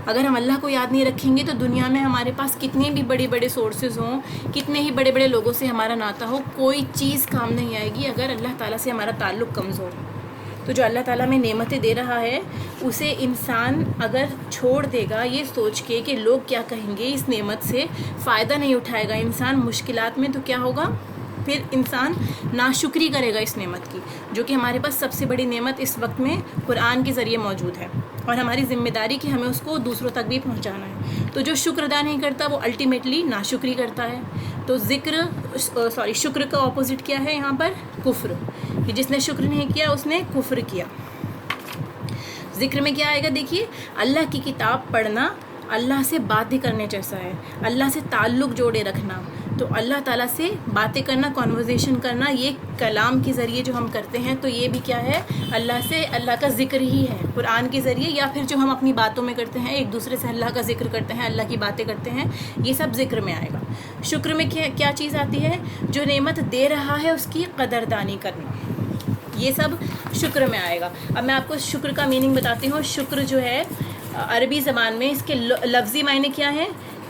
اگر ہم اللہ کو یاد نہیں رکھیں گے تو دنیا میں ہمارے پاس کتنے بھی بڑے بڑے سورسز ہوں، کتنے ہی بڑے بڑے لوگوں سے ہمارا ناتا ہو، کوئی چیز کام نہیں آئے گی اگر اللہ تعالیٰ سے ہمارا تعلق کمزور ہے. تو جو اللہ تعالیٰ میں نعمتیں دے رہا ہے اسے انسان اگر چھوڑ دے گا یہ سوچ کے کہ لوگ کیا کہیں گے، اس نعمت سے فائدہ نہیں اٹھائے گا انسان مشکلات میں، تو کیا ہوگا؟ پھر انسان ناشکری کرے گا اس نعمت کی، جو کہ ہمارے پاس سب سے بڑی نعمت اس وقت میں قرآن کے ذریعے موجود ہے، اور ہماری ذمہ داری کہ ہمیں اس کو دوسروں تک بھی پہنچانا ہے. تو جو شکر ادا نہیں کرتا وہ الٹیمیٹلی ناشکری کرتا ہے. تو شکر کا اپوزٹ کیا ہے یہاں پر؟ کفر. کہ جس نے شکر نہیں کیا اس نے کفر کیا. ذکر میں کیا آئے گا؟ دیکھیے، اللہ کی کتاب پڑھنا اللہ سے باتیں کرنے جیسا ہے، اللہ سے تعلق جوڑے رکھنا. تو اللہ تعالیٰ سے باتیں کرنا، کنورزیشن کرنا، یہ کلام کے ذریعے جو ہم کرتے ہیں تو یہ بھی کیا ہے؟ اللہ کا ذکر ہی ہے قرآن کے ذریعے، یا پھر جو ہم اپنی باتوں میں کرتے ہیں، ایک دوسرے سے اللہ کا ذکر کرتے ہیں، اللہ کی باتیں کرتے ہیں، یہ سب ذکر میں آئے گا. شکر میں کیا چیز آتی ہے؟ جو نعمت دے رہا ہے اس کی قدردانی کرنا. یہ سب شکر میں آئے گا. اب میں آپ کو شکر کا میننگ بتاتی ہوں. شکر جو ہے عربی زبان میں اس کے لفظی معنی کیا ہے؟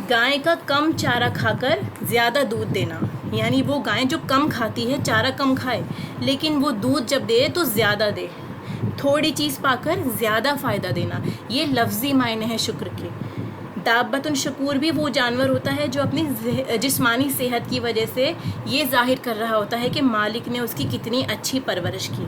گائے کا کم چارہ کھا کر زیادہ دودھ دینا. یعنی وہ گائے جو کم کھاتی ہے، چارہ کم کھائے، لیکن وہ دودھ جب دے تو زیادہ دے، تھوڑی چیز پا کر زیادہ فائدہ دینا. یہ لفظی معنی ہے شکر کے. دابۃ شکور بھی وہ جانور ہوتا ہے جو اپنی جسمانی صحت کی وجہ سے یہ ظاہر کر رہا ہوتا ہے کہ مالک نے اس کی کتنی اچھی پرورش کی.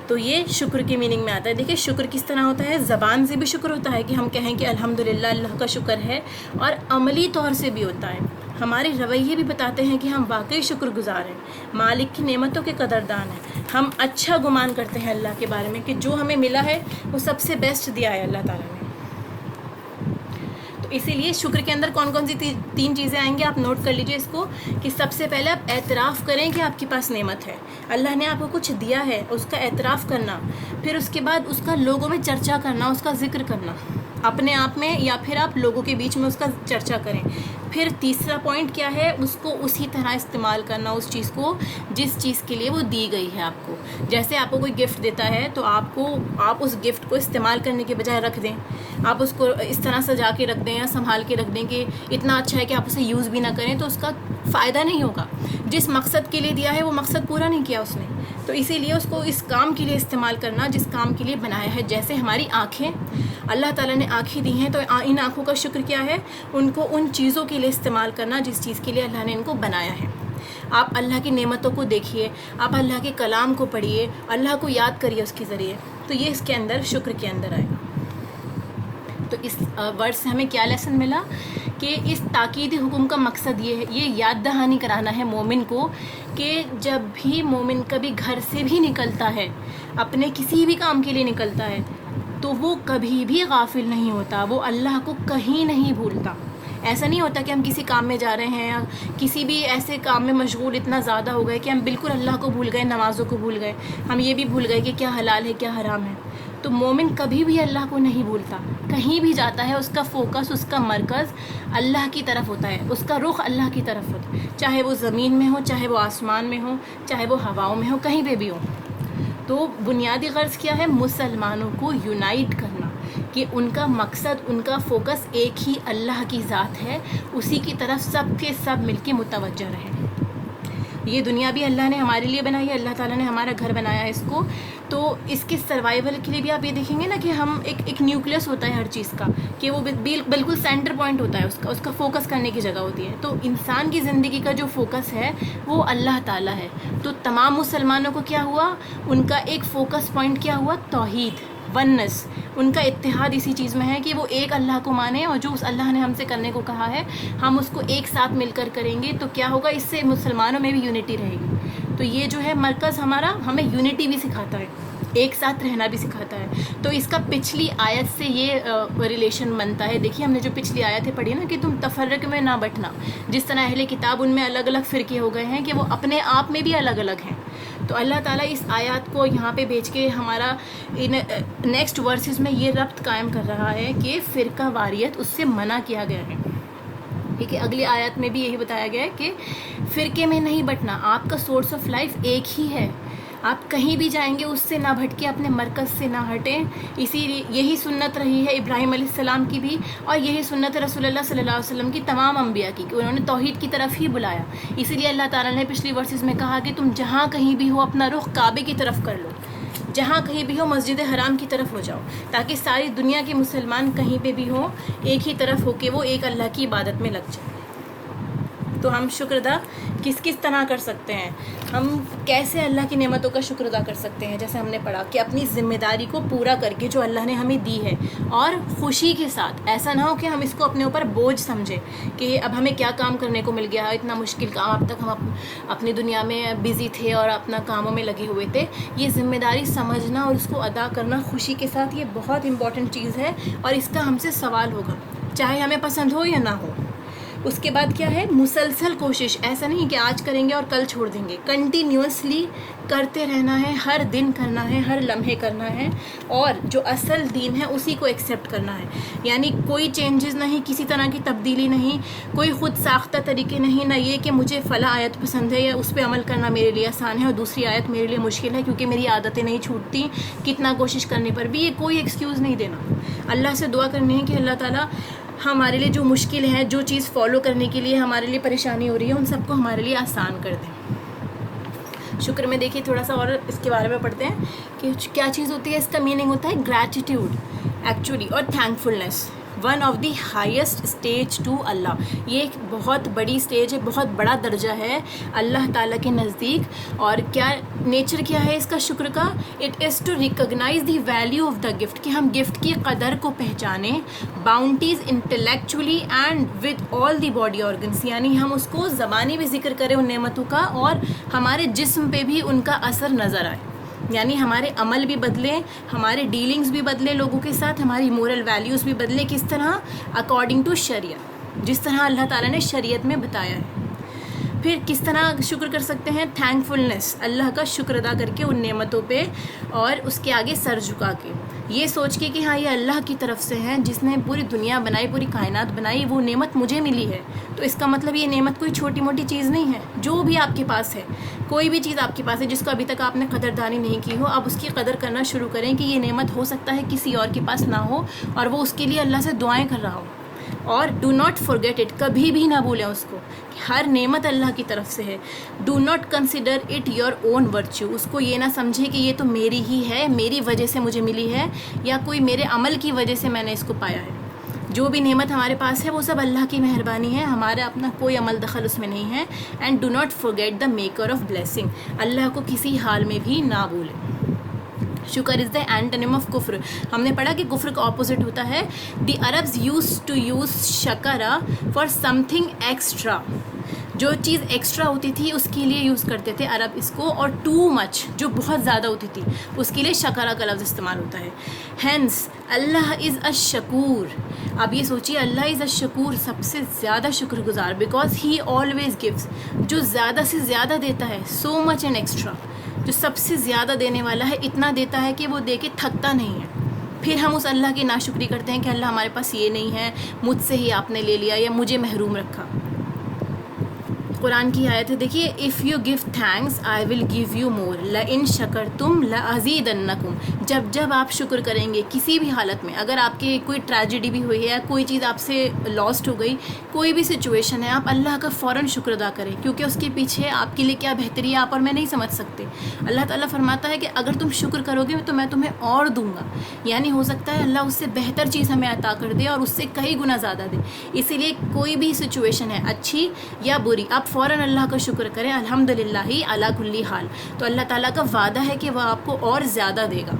تو یہ شکر کی میننگ میں آتا ہے. دیکھیں شکر کس طرح ہوتا ہے. زبان سے بھی شکر ہوتا ہے کہ ہم کہیں کہ الحمدللہ اللہ کا شکر ہے، اور عملی طور سے بھی ہوتا ہے. ہمارے رویے بھی بتاتے ہیں کہ ہم واقعی شکر گزار ہیں، مالک کی نعمتوں کے قدردان ہیں. ہم اچھا گمان کرتے ہیں اللہ کے بارے میں کہ جو ہمیں ملا ہے وہ سب سے بیسٹ دیا ہے اللہ تعالیٰ نے. تو اسی لیے شکر کے اندر کون کون سی 3 چیزیں آئیں گی، آپ نوٹ کر لیجئے اس کو. کہ سب سے پہلے آپ اعتراف کریں کہ آپ کے پاس نعمت ہے، اللہ نے آپ کو کچھ دیا ہے، اس کا اعتراف کرنا. پھر اس کے بعد اس کا لوگوں میں چرچا کرنا، اس کا ذکر کرنا اپنے آپ میں، یا پھر آپ لوگوں کے بیچ میں اس کا چرچا کریں. پھر تیسرا پوائنٹ کیا ہے، اس کو اسی طرح استعمال کرنا، اس چیز کو جس چیز کے لیے وہ دی گئی ہے آپ کو. جیسے آپ کو کوئی گفٹ دیتا ہے تو آپ اس گفٹ کو استعمال کرنے کے بجائے رکھ دیں. آپ اس کو اس طرح سجا کے رکھ دیں یا سنبھال کے رکھ دیں کہ اتنا اچھا ہے کہ آپ اسے یوز بھی نہ کریں، تو اس کا فائدہ نہیں ہوگا. جس مقصد کے لیے دیا ہے وہ مقصد پورا نہیں کیا اس نے. تو اسی لیے اس کو اس کام کے لیے استعمال کرنا جس کام کے لیے بنایا ہے. جیسے ہماری آنکھیں، اللہ تعالیٰ نے آنکھیں دی ہیں، تو ان آنکھوں کا شکر کیا ہے، ان کو ان چیزوں کے لیے استعمال کرنا جس چیز کے لیے اللہ نے ان کو بنایا ہے. آپ اللہ کی نعمتوں کو دیکھیے، آپ اللہ کے کلام کو پڑھیے، اللہ کو یاد کریے اس کے ذریعے. تو یہ اس کے اندر شکر کے اندر آئے گا. تو اس ورڈ سے ہمیں کیا لیسن ملا کہ اس تاکیدی حکم کا مقصد یہ ہے، یہ یاد دہانی کرانا ہے مومن کو کہ جب بھی مومن کبھی گھر سے بھی نکلتا ہے، اپنے کسی بھی کام کے لیے نکلتا ہے، تو وہ کبھی بھی غافل نہیں ہوتا، وہ اللہ کو کہیں نہیں بھولتا. ایسا نہیں ہوتا کہ ہم کسی کام میں جا رہے ہیں یا کسی بھی ایسے کام میں مشغول اتنا زیادہ ہو گئے کہ ہم بالکل اللہ کو بھول گئے، نمازوں کو بھول گئے، ہم یہ بھی بھول گئے کہ کیا حلال ہے کیا حرام ہے. تو مومن کبھی بھی اللہ کو نہیں بھولتا. کہیں بھی جاتا ہے اس کا فوکس، اس کا مرکز اللہ کی طرف ہوتا ہے، اس کا رخ اللہ کی طرف ہوتا ہے، چاہے وہ زمین میں ہو، چاہے وہ آسمان میں ہو، چاہے وہ ہواؤں میں ہو، کہیں پہ بھی ہو. تو بنیادی غرض کیا ہے، مسلمانوں کو یونائٹ کرنا، کہ ان کا مقصد، ان کا فوکس ایک ہی اللہ کی ذات ہے، اسی کی طرف سب کے سب مل کے متوجہ رہیں. یہ دنیا بھی اللہ نے ہمارے لیے بنائی ہے، اللہ تعالیٰ نے ہمارا گھر بنایا ہے اس کو. تو اس کے سروائیول کے لیے بھی آپ یہ دیکھیں گے نا کہ ہم ایک نیوکلیس ہوتا ہے ہر چیز کا، کہ وہ بالکل سینٹر پوائنٹ ہوتا ہے اس کا فوکس کرنے کی جگہ ہوتی ہے. تو انسان کی زندگی کا جو فوکس ہے وہ اللہ تعالیٰ ہے. تو تمام مسلمانوں کو کیا ہوا، ان کا ایک فوکس پوائنٹ کیا ہوا، توحید، ونس. ان کا اتحاد اسی چیز میں ہے کہ وہ ایک اللہ کو مانیں، اور جو اس اللہ نے ہم سے کرنے کو کہا ہے ہم اس کو ایک ساتھ مل کر کریں گے. تو کیا ہوگا، اس سے مسلمانوں میں بھی یونٹی رہے گی. تو یہ جو ہے مرکز ہمارا ہمیں یونٹی بھی سکھاتا ہے، ایک ساتھ رہنا بھی سکھاتا ہے. تو اس کا پچھلی آیت سے یہ ریلیشن بنتا ہے. دیکھیے ہم نے جو پچھلی آیتیں پڑھی نا کہ تم تفرق میں نہ بٹنا. جس طرح اہل کتاب ان میں الگ الگ فرقے ہو گئے ہیں کہ وہ اپنے آپ میں بھی الگ الگ ہیں. تو اللہ تعالیٰ اس آیات کو یہاں پہ بھیج کے ہمارا نیکسٹ ورسز میں یہ ربط قائم کر رہا ہے کہ فرقہ واریت اس سے منع کیا گیا ہے. ٹھیک ہے، اگلی آیات میں بھی یہی بتایا گیا ہے کہ فرقے میں نہیں بٹنا. آپ کا سورس آف لائف ایک ہی ہے، آپ کہیں بھی جائیں گے اس سے نہ بھٹکے، اپنے مرکز سے نہ ہٹیں. یہی سنت رہی ہے ابراہیم علیہ السلام کی بھی، اور یہی سنت رسول اللہ صلی اللہ علیہ وسلم کی تمام انبیاء کی، کہ انہوں نے توحید کی طرف ہی بلایا. اسی لیے اللہ تعالیٰ نے پچھلی ورسز میں کہا کہ تم جہاں کہیں بھی ہو اپنا رخ کعبے کی طرف کر لو، جہاں کہیں بھی ہو مسجد حرام کی طرف ہو جاؤ، تاکہ ساری دنیا کے مسلمان کہیں پہ بھی ہوں ایک ہی طرف ہو کے وہ ایک اللہ کی عبادت میں لگ جائیں. تو ہم شکر ادا کس طرح کر سکتے ہیں، ہم کیسے اللہ کی نعمتوں کا شکر ادا کر سکتے ہیں. جیسے ہم نے پڑھا کہ اپنی ذمہ داری کو پورا کر کے جو اللہ نے ہمیں دی ہے، اور خوشی کے ساتھ. ایسا نہ ہو کہ ہم اس کو اپنے اوپر بوجھ سمجھیں کہ اب ہمیں کیا کام کرنے کو مل گیا، اتنا مشکل کام، اب تک ہم اپنی دنیا میں بزی تھے اور اپنا کاموں میں لگے ہوئے تھے. یہ ذمہ داری سمجھنا اور اس کو ادا کرنا خوشی کے ساتھ، یہ بہت امپورٹنٹ چیز ہے، اور اس کا ہم سے سوال ہوگا، چاہے ہمیں پسند ہو یا نہ ہو. اس کے بعد کیا ہے مسلسل کوشش، ایسا نہیں کہ آج کریں گے اور کل چھوڑ دیں گے، کنٹینیوسلی کرتے رہنا ہے، ہر دن کرنا ہے، ہر لمحے کرنا ہے، اور جو اصل دین ہے اسی کو ایکسیپٹ کرنا ہے. یعنی کوئی چینجز نہیں، کسی طرح کی تبدیلی نہیں، کوئی خود ساختہ طریقے نہیں، نہ یہ کہ مجھے فلاں آیت پسند ہے یا اس پہ عمل کرنا میرے لیے آسان ہے اور دوسری آیت میرے لیے مشکل ہے کیونکہ میری عادتیں نہیں چھوٹتی، کتنا کوشش کرنے پر بھی. یہ کوئی ایکسکیوز نہیں دینا. اللہ سے دعا کرنی ہے کہ اللہ تعالیٰ ہمارے لیے جو مشکل ہے، جو چیز فالو کرنے کے لیے ہمارے لیے پریشانی ہو رہی ہے، ان سب کو ہمارے لیے آسان کر دیں. شکر میں دیکھیے تھوڑا سا اور اس کے بارے میں پڑھتے ہیں کہ کیا چیز ہوتی ہے. اس کا میننگ ہوتا ہے گریٹیٹیوڈ ایکچولی، اور thankfulness. One of the highest stage to اللہ. یہ ایک بہت بڑی اسٹیج ہے، بہت بڑا درجہ ہے اللہ تعالیٰ کے نزدیک. اور کیا نیچر کیا ہے اس کا شکر کا؟ It is to recognize the value of the gift, کہ ہم گفٹ کی قدر کو پہچانیں. Bounties intellectually and with all the body organs, یعنی ہم اس کو زبانی بھی ذکر کریں ان نعمتوں کا اور ہمارے جسم پہ بھی ان کا اثر نظر آئے. یعنی ہمارے عمل بھی بدلیں، ہمارے ڈیلنگز بھی بدلیں لوگوں کے ساتھ، ہماری مورل ویلیوز بھی بدلیں. کس طرح؟ اکارڈنگ ٹو شریعت، جس طرح اللہ تعالیٰ نے شریعت میں بتایا ہے. پھر کس طرح شکر کر سکتے ہیں؟ تھینکفلنس، اللہ کا شکر ادا کر کے ان نعمتوں پہ، اور اس کے آگے سر جھکا کے، یہ سوچ کے کہ ہاں یہ اللہ کی طرف سے ہے جس نے پوری دنیا بنائی، پوری کائنات بنائی، وہ نعمت مجھے ملی ہے. تو اس کا مطلب یہ نعمت کوئی چھوٹی موٹی چیز نہیں ہے. جو بھی آپ کے پاس ہے، کوئی بھی چیز آپ کے پاس ہے جس کو ابھی تک آپ نے قدردانی نہیں کی ہو، آپ اس کی قدر کرنا شروع کریں کہ یہ نعمت ہو سکتا ہے کسی اور کے پاس نہ ہو، اور وہ اس کے لیے اللہ سے دعائیں کر رہا ہو. اور ڈو ناٹ فارگیٹ اٹ، کبھی بھی نہ بھولیں اس کو، ہر نعمت اللہ کی طرف سے ہے. Do not consider it your own virtue, اس کو یہ نہ سمجھے کہ یہ تو میری ہی ہے، میری وجہ سے مجھے ملی ہے، یا کوئی میرے عمل کی وجہ سے میں نے اس کو پایا ہے. جو بھی نعمت ہمارے پاس ہے وہ سب اللہ کی مہربانی ہے، ہمارا اپنا کوئی عمل دخل اس میں نہیں ہے. And do not forget the maker of blessing, اللہ کو کسی حال میں بھی نہ بھولیں. شکر از دا اینٹونیم آف کفر. ہم نے پڑھا کہ کفر کا اپوزٹ ہوتا ہے. The Arabs used to use شکرا فار سم تھنگ ایکسٹرا، جو چیز ایکسٹرا ہوتی تھی اس کے لیے یوز کرتے تھے عرب اس کو، اور ٹو مچ جو بہت زیادہ ہوتی تھی اس کے لیے شکرا کا لفظ استعمال ہوتا ہے. ہینس اللہ از الشکور. اب یہ سوچیے، اللہ از الشکور، سب سے زیادہ شکر گزار، بیکاز ہی آلویز گیوز، جو زیادہ سے زیادہ دیتا ہے، سو مچ اینڈ ایکسٹرا، جو سب سے زیادہ دینے والا ہے، اتنا دیتا ہے کہ وہ دے کے تھکتا نہیں ہے. پھر ہم اس اللہ کی ناشکری کرتے ہیں کہ اللہ ہمارے پاس یہ نہیں ہے، مجھ سے ہی آپ نے لے لیا یا مجھے محروم رکھا. قرآن کی آیت ہے دیکھیے، if you give thanks I will give you more لئن شکرتم لازیدنکم. جب آپ شکر کریں گے کسی بھی حالت میں، اگر آپ کے کوئی ٹریجڈی بھی ہوئی ہے، کوئی چیز آپ سے لاسٹ ہو گئی، کوئی بھی سچویشن ہے، آپ اللہ کا فوراً شکر ادا کریں، کیونکہ اس کے پیچھے آپ کے لیے کیا بہتری ہے آپ اور میں نہیں سمجھ سکتے. اللہ تعالیٰ فرماتا ہے کہ اگر تم شکر کرو گے تو میں تمہیں اور دوں گا. یعنی ہو سکتا ہے اللہ اس سے بہتر چیز ہمیں عطا کر دے اور اس سے کئی گنا زیادہ دے. اسی لیے کوئی بھی سچویشن ہے، اچھی یا بری، آپ فوراً اللہ کا شکر کریں، الحمدللہ علی کل حال. تو اللہ تعالیٰ کا وعدہ ہے کہ وہ آپ کو اور زیادہ دے گا.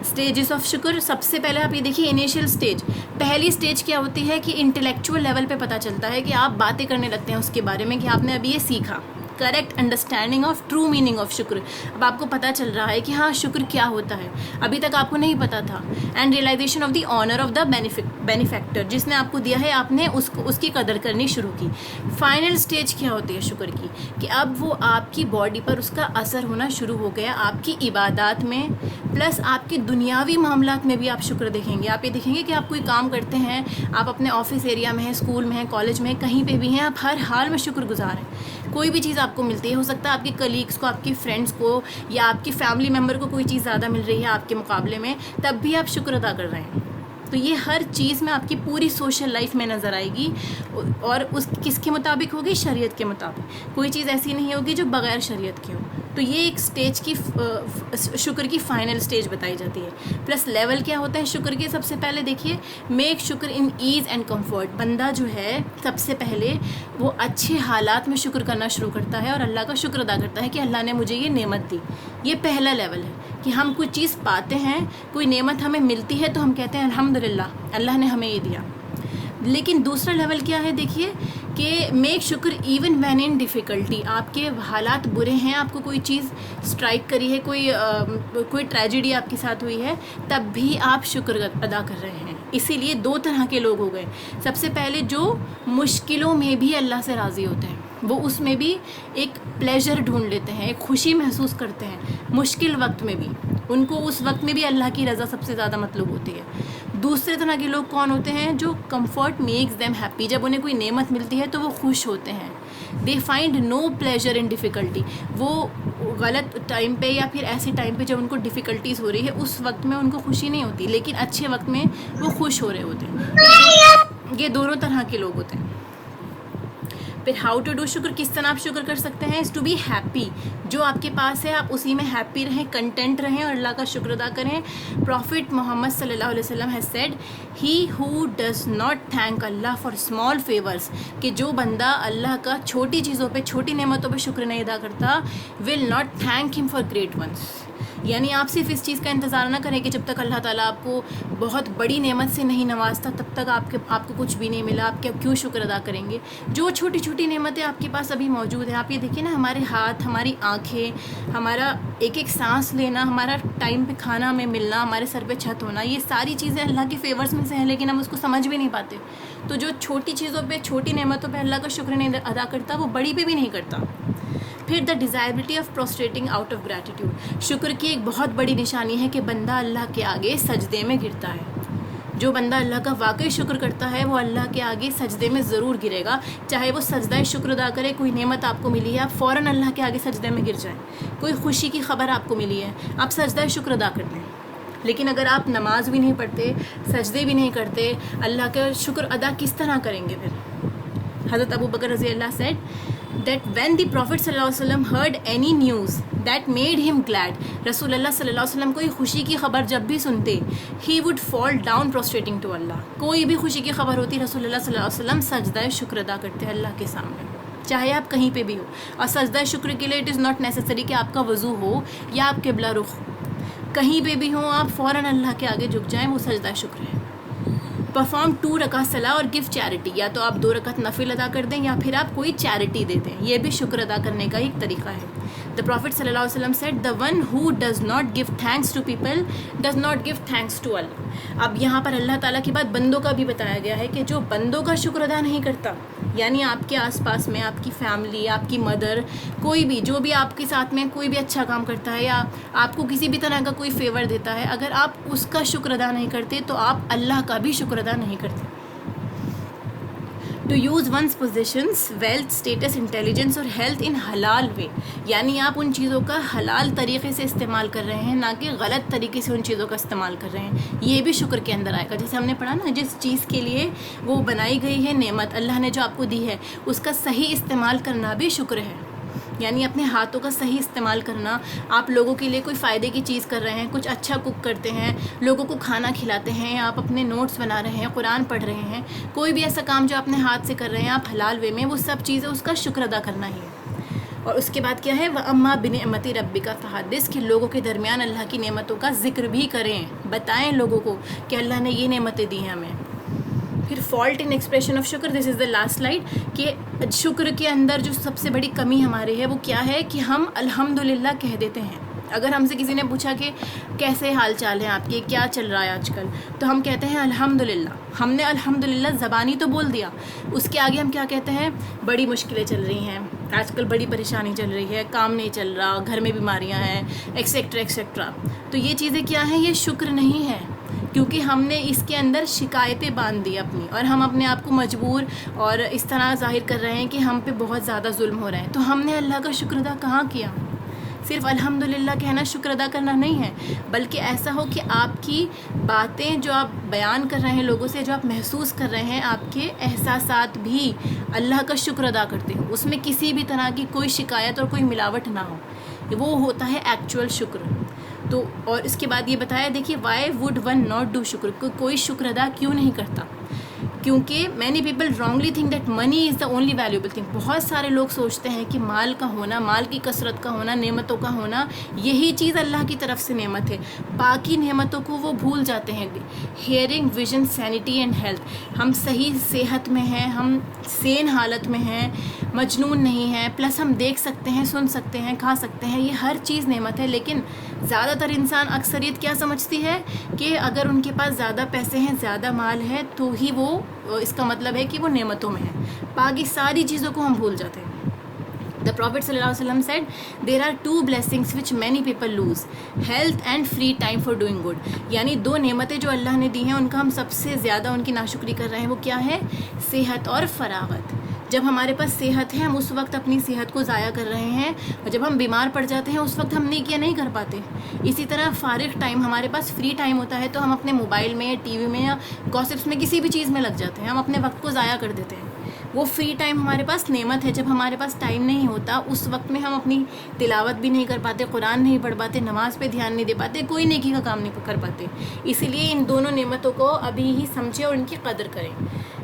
اسٹیجز آف شکر، سب سے پہلے آپ یہ دیکھیے انیشیل اسٹیج. پہلی اسٹیج کیا ہوتی ہے کہ انٹلیکچوئل لیول پہ پتہ چلتا ہے کہ آپ باتیں کرنے لگتے ہیں اس کے بارے میں کہ آپ نے ابھی یہ سیکھا. Correct understanding of true meaning of شکر. اب آپ کو پتہ چل رہا ہے کہ ہاں شکر کیا ہوتا ہے، ابھی تک آپ کو نہیں پتہ تھا. And realisation of the honour of the benefactor, جس نے آپ کو دیا ہے آپ نے اس کی قدر کرنی شروع کی. فائنل اسٹیج کیا ہوتی ہے شکر کی کہ اب وہ آپ کی باڈی پر اس کا اثر ہونا شروع ہو گیا، آپ کی عبادات میں پلس آپ کے دنیاوی معاملات میں بھی آپ شکر دیکھیں گے. آپ یہ دیکھیں گے کہ آپ کوئی کام کرتے ہیں، آپ اپنے آفس ایریا میں ہیں، اسکول میں ہیں، کالج میں ہیں، کہیں پہ بھی ہیں، آپ ہر حال میں شکر گزار ہیں. کوئی بھی چیز آپ کو ملتی ہے، ہو سکتا ہے آپ کے کلیگس کو، آپ کے فرینڈس کو، یا آپ کی فیملی ممبر کو کوئی چیز زیادہ مل رہی ہے آپ کے مقابلے میں، تب بھی آپ شکر ادا کر رہے ہیں. تو یہ ہر چیز میں آپ کی پوری سوشل لائف میں نظر آئے گی، اور اس کس کے مطابق ہوگی؟ شریعت کے مطابق. کوئی چیز ایسی نہیں ہوگی جو بغیر شریعت کے ہو. تو یہ ایک سٹیج کی شکر کی فائنل سٹیج بتائی جاتی ہے. پلس لیول کیا ہوتا ہے شکر کے؟ سب سے پہلے دیکھیے، میک شکر ان ایز اینڈ کمفرٹ. بندہ جو ہے سب سے پہلے وہ اچھے حالات میں شکر کرنا شروع کرتا ہے اور اللہ کا شکر ادا کرتا ہے کہ اللہ نے مجھے یہ نعمت دی. یہ پہلا لیول ہے کہ ہم کوئی چیز پاتے ہیں، کوئی نعمت ہمیں ملتی ہے تو ہم کہتے ہیں الحمدللہ اللہ نے ہمیں یہ دیا. لیکن دوسرا لیول کیا ہے دیکھیے کہ میک شکر ایون وین ان ڈیفیکلٹی. آپ کے حالات برے ہیں، آپ کو کوئی چیز اسٹرائک کری ہے، کوئی ٹریجڈی آپ کے ساتھ ہوئی ہے، تب بھی آپ شکر ادا کر رہے ہیں. اسی لیے دو طرح کے لوگ ہو گئے. سب سے پہلے جو مشکلوں میں بھی اللہ سے راضی ہوتے ہیں, وہ اس میں بھی ایک پلیجر ڈھونڈ لیتے ہیں, ایک خوشی محسوس کرتے ہیں مشکل وقت میں بھی. ان کو اس وقت میں بھی اللہ کی رضا سب سے زیادہ مطلوب ہوتی ہے. دوسرے طرح کے لوگ کون ہوتے ہیں؟ جو کمفرٹ میکس دیم ہیپی. جب انہیں کوئی نعمت ملتی ہے تو وہ خوش ہوتے ہیں. They find no pleasure in difficulty. وہ غلط ٹائم پہ یا پھر ایسے ٹائم پہ جب ان کو ڈیفیکلٹیز ہو رہی ہے اس وقت میں ان کو خوشی نہیں ہوتی, لیکن اچھے وقت میں وہ خوش ہو رہے ہوتے ہیں. یہ دونوں طرح کے لوگ ہوتے ہیں. پھر ہاؤ ٹو ڈو شکر, کس طرح آپ شکر کر سکتے ہیں؟ از ٹو بی ہیپی. جو آپ کے پاس ہے آپ اسی میں ہیپی رہیں, کنٹینٹ رہیں اور اللہ کا شکر ادا کریں. پروفٹ محمد صلی اللہ علیہ وسلم has said, he who does not thank Allah for small favours, کہ جو بندہ اللہ کا چھوٹی چیزوں پہ, چھوٹی نعمتوں پہ شکر نہیں ادا کرتا, will not thank him for great ones. یعنی آپ صرف اس چیز کا انتظار نہ کریں کہ جب تک اللہ تعالیٰ آپ کو بہت بڑی نعمت سے نہیں نوازتا تب تک آپ کو کچھ بھی نہیں ملا, آپ کیوں شکر ادا کریں گے؟ جو چھوٹی چھوٹی نعمتیں آپ کے پاس ابھی موجود ہیں, آپ یہ دیکھیں نا, ہمارے ہاتھ, ہماری آنکھیں, ہمارا ایک ایک سانس لینا, ہمارا ٹائم پہ کھانا ہمیں ملنا, ہمارے سر پہ چھت ہونا, یہ ساری چیزیں اللہ کے فیورز میں سے ہیں, لیکن ہم اس کو سمجھ بھی نہیں پاتے. تو جو چھوٹی چیزوں پہ, چھوٹی نعمتوں پہ اللہ کا شکر نہیں ادا کرتا, وہ بڑی پہ بھی نہیں کرتا. پھر the desirability of prostrating out of gratitude. شکر کی ایک بہت بڑی نشانی ہے کہ بندہ اللہ کے آگے سجدے میں گرتا ہے. جو بندہ اللہ کا واقعی شکر کرتا ہے وہ اللہ کے آگے سجدے میں ضرور گرے گا. چاہے وہ سجدہ شکر ادا کرے, کوئی نعمت آپ کو ملی ہے آپ فوراً اللہ کے آگے سجدے میں گر جائیں. کوئی خوشی کی خبر آپ کو ملی ہے, آپ سجدہ شکر ادا کر دیں. لیکن اگر آپ نماز بھی نہیں پڑھتے, سجدے بھی نہیں کرتے, اللہ کا شکر ادا کس طرح کریں گے پھر؟ حضرت ابو بکر رضی اللہ said that when the Prophet صلی اللہ علیہ وسلم heard any news that made him glad, رسول اللہ صلی اللہ علیہ وسلم کوئی خوشی کی خبر جب بھی سنتے, he would fall down prostrating to Allah. کوئی بھی خوشی کی خبر ہوتی, رسول اللہ صلی اللہ علیہ وسلم سجدہ شکر ادا کرتے اللہ کے سامنے, چاہے آپ کہیں پہ بھی ہو. اور سجدہ شکر کے لیے اٹ از ناٹ نیسیسری کہ آپ کا وضو ہو یا آپ قبلہ رخ, کہیں پہ بھی ہوں آپ فوراً اللہ کے آگے جھک جائیں, وہ سجدہ شکر ہے. پرفارم 2 رکعت صلاح اور گفٹ چیریٹی, یا تو آپ 2 رکعت نفل ادا کر دیں یا پھر آپ کوئی چیریٹی دے دیں, یہ بھی شکر ادا کرنے کا ایک طریقہ ہے. دا پروفٹ صلی اللہ علیہ وسلم said, the one who does not give thanks to people does not give thanks to Allah. اب یہاں پر اللہ تعالیٰ کی بات بندوں کا بھی بتایا گیا ہے کہ جو بندوں کا شکر ادا نہیں کرتا, یعنی آپ کے آس پاس میں آپ کی فیملی, آپ کی مدر, کوئی بھی جو بھی آپ کے ساتھ میں کوئی بھی اچھا کام کرتا ہے یا آپ کو کسی بھی طرح کا کوئی فیور دیتا ہے, اگر آپ اس کا شکر ادا نہیں کرتے تو آپ اللہ کا بھی شکر ادا نہیں کرتے. To use one's positions, wealth, status, intelligence اور ہیلتھ ان حلال وے, یعنی آپ ان چیزوں کا حلال طریقے سے استعمال کر رہے ہیں, نہ کہ غلط طریقے سے ان چیزوں کا استعمال کر رہے ہیں. یہ بھی شکر کے اندر آئے گا. جیسے ہم نے پڑھا نا, جس چیز کے لیے وہ بنائی گئی ہے نعمت, اللہ نے جو آپ کو دی ہے, اس کا صحیح استعمال کرنا بھی شکر ہے. یعنی اپنے ہاتھوں کا صحیح استعمال کرنا, آپ لوگوں کے لیے کوئی فائدے کی چیز کر رہے ہیں, کچھ اچھا کوک کرتے ہیں, لوگوں کو کھانا کھلاتے ہیں, آپ اپنے نوٹس بنا رہے ہیں, قرآن پڑھ رہے ہیں, کوئی بھی ایسا کام جو اپنے ہاتھ سے کر رہے ہیں آپ حلال وے میں, وہ سب چیزیں اس کا شکر ادا کرنا ہی ہے. اور اس کے بعد کیا ہے, وَأَمَّا بِنِعْمَتِ رَبِّكَ فَحَدِّثْ, کہ لوگوں کے درمیان اللہ کی نعمتوں کا ذکر بھی کریں, بتائیں لوگوں کو کہ اللہ نے یہ نعمتیں دی ہیں ہمیں. پھر فالٹ ان ایکسپریشن آف شکر, دس از دا لاسٹ سلائڈ, کہ شکر کے اندر جو سب سے بڑی کمی ہماری ہے وہ کیا ہے کہ ہم الحمدللہ کہہ دیتے ہیں. اگر ہم سے کسی نے پوچھا کہ کیسے حال چال ہیں آپ کے, کیا چل رہا ہے آج کل, تو ہم کہتے ہیں الحمدللہ. ہم نے الحمدللہ زبانی تو بول دیا, اس کے آگے ہم کیا کہتے ہیں, بڑی مشکلیں چل رہی ہیں آج کل, بڑی پریشانی چل رہی ہے, کام نہیں چل رہا, گھر میں بیماریاں ہیں, ایکسیکٹرا ایکسیکٹرا. تو یہ چیزیں کیا ہیں, یہ شکر نہیں ہے, کیونکہ ہم نے اس کے اندر شکایتیں باندھ دی اپنی, اور ہم اپنے آپ کو مجبور اور اس طرح ظاہر کر رہے ہیں کہ ہم پہ بہت زیادہ ظلم ہو رہا ہے. تو ہم نے اللہ کا شکر ادا کہاں کیا؟ صرف الحمدللہ کہنا شکر ادا کرنا نہیں ہے, بلکہ ایسا ہو کہ آپ کی باتیں جو آپ بیان کر رہے ہیں لوگوں سے, جو آپ محسوس کر رہے ہیں, آپ کے احساسات بھی اللہ کا شکر ادا کرتے ہو, اس میں کسی بھی طرح کی کوئی شکایت اور کوئی ملاوٹ نہ ہو. وہ ہوتا ہے ایکچوئل شکر. تو اور اس کے بعد یہ بتایا, دیکھیے Y would one not do شکر, کوئی شکر ادا کیوں نہیں کرتا؟ کیونکہ many people wrongly think that money is the only valuable thing. بہت سارے لوگ سوچتے ہیں کہ مال کا ہونا, مال کی کثرت کا ہونا, نعمتوں کا ہونا, یہی چیز اللہ کی طرف سے نعمت ہے. باقی نعمتوں کو وہ بھول جاتے ہیں. Hearing, vision, sanity and health, ہم صحیح صحت میں ہیں, ہم سین حالت میں ہیں, مجنون نہیں ہیں، پلس ہم دیکھ سکتے ہیں، سن سکتے ہیں، کھا سکتے ہیں، یہ ہر چیز نعمت ہے. لیکن زیادہ تر انسان اکثریت کیا سمجھتی ہے کہ اگر ان کے پاس زیادہ پیسے ہیں، زیادہ مال ہے تو ہی وہ، اس کا مطلب ہے کہ وہ نعمتوں میں ہے. باقی ساری چیزوں کو ہم بھول جاتے ہیں. The Prophet صلی اللہ علیہ وسلم said, there are two blessings which many people lose, health and free time for doing good. یعنی دو نعمتیں جو اللہ نے دی ہیں ان کا ہم سب سے زیادہ ان کی ناشکری کر رہے ہیں. وہ کیا ہے؟ صحت اور فراغت. جب ہمارے پاس صحت ہے ہم اس وقت اپنی صحت کو ضائع کر رہے ہیں، اور جب ہم بیمار پڑ جاتے ہیں اس وقت ہم نیکیاں نہیں کر پاتے. اسی طرح فارغ ٹائم، ہمارے پاس فری ٹائم ہوتا ہے تو ہم اپنے موبائل میں، ٹی وی میں یا گوسپس میں کسی بھی چیز میں لگ جاتے ہیں، ہم اپنے وقت کو ضائع کر دیتے ہیں. وہ فری ٹائم ہمارے پاس نعمت ہے. جب ہمارے پاس ٹائم نہیں ہوتا اس وقت میں ہم اپنی تلاوت بھی نہیں کر پاتے، قرآن نہیں پڑھ پاتے، نماز پہ دھیان نہیں دے پاتے، کوئی نیکی کا کام نہیں کر پاتے. اسی لیے ان دونوں نعمتوں کو ابھی ہی سمجھیں اور ان کی قدر کریں.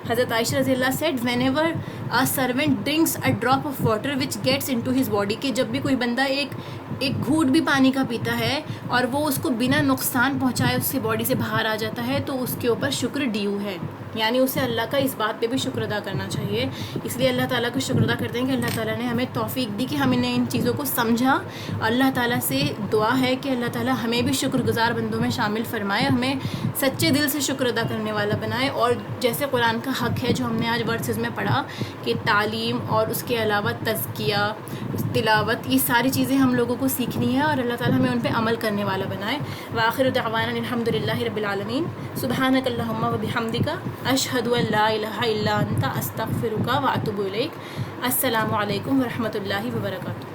حضرت عائشہ رضی اللہ said, whenever a servant drinks a drop of water which gets into his body, کہ جب بھی کوئی بندہ ایک گھونٹ بھی پانی کا پیتا ہے اور وہ اس کو بنا نقصان پہنچائے اس کی باڈی سے باہر آ جاتا ہے تو اس کے اوپر شکر ڈیو ہے. یعنی اسے اللہ کا اس بات پہ بھی شکر ادا کرنا چاہیے. اس لیے اللہ تعالیٰ کو شکر ادا کرتے ہیں کہ اللہ تعالیٰ نے ہمیں توفیق دی کہ ہم نے ان چیزوں کو سمجھا. اللہ تعالیٰ سے دعا ہے کہ اللہ تعالیٰ ہمیں بھی شکر گزار بندوں میں شامل فرمائے، ہمیں سچے دل سے شکر ادا کرنے والا بنائے. اور جیسے قرآن کا حق ہے جو ہم نے آج ورسز میں پڑھا کہ تعلیم اور اس کے علاوہ تزکیہ، تلاوت، یہ ساری چیزیں ہم لوگوں کو سیکھنی ہے اور اللہ تعالیٰ ہمیں ان پہ عمل کرنے والا بنائے. وآخر دعوانا الحمد للہ رب العالمین. سبحانک اللہم و بحمدک، اشہد ان لا الہ الا انت، استغفرک و اتوب الیک. السلام علیکم ورحمۃ اللہ وبرکاتہ.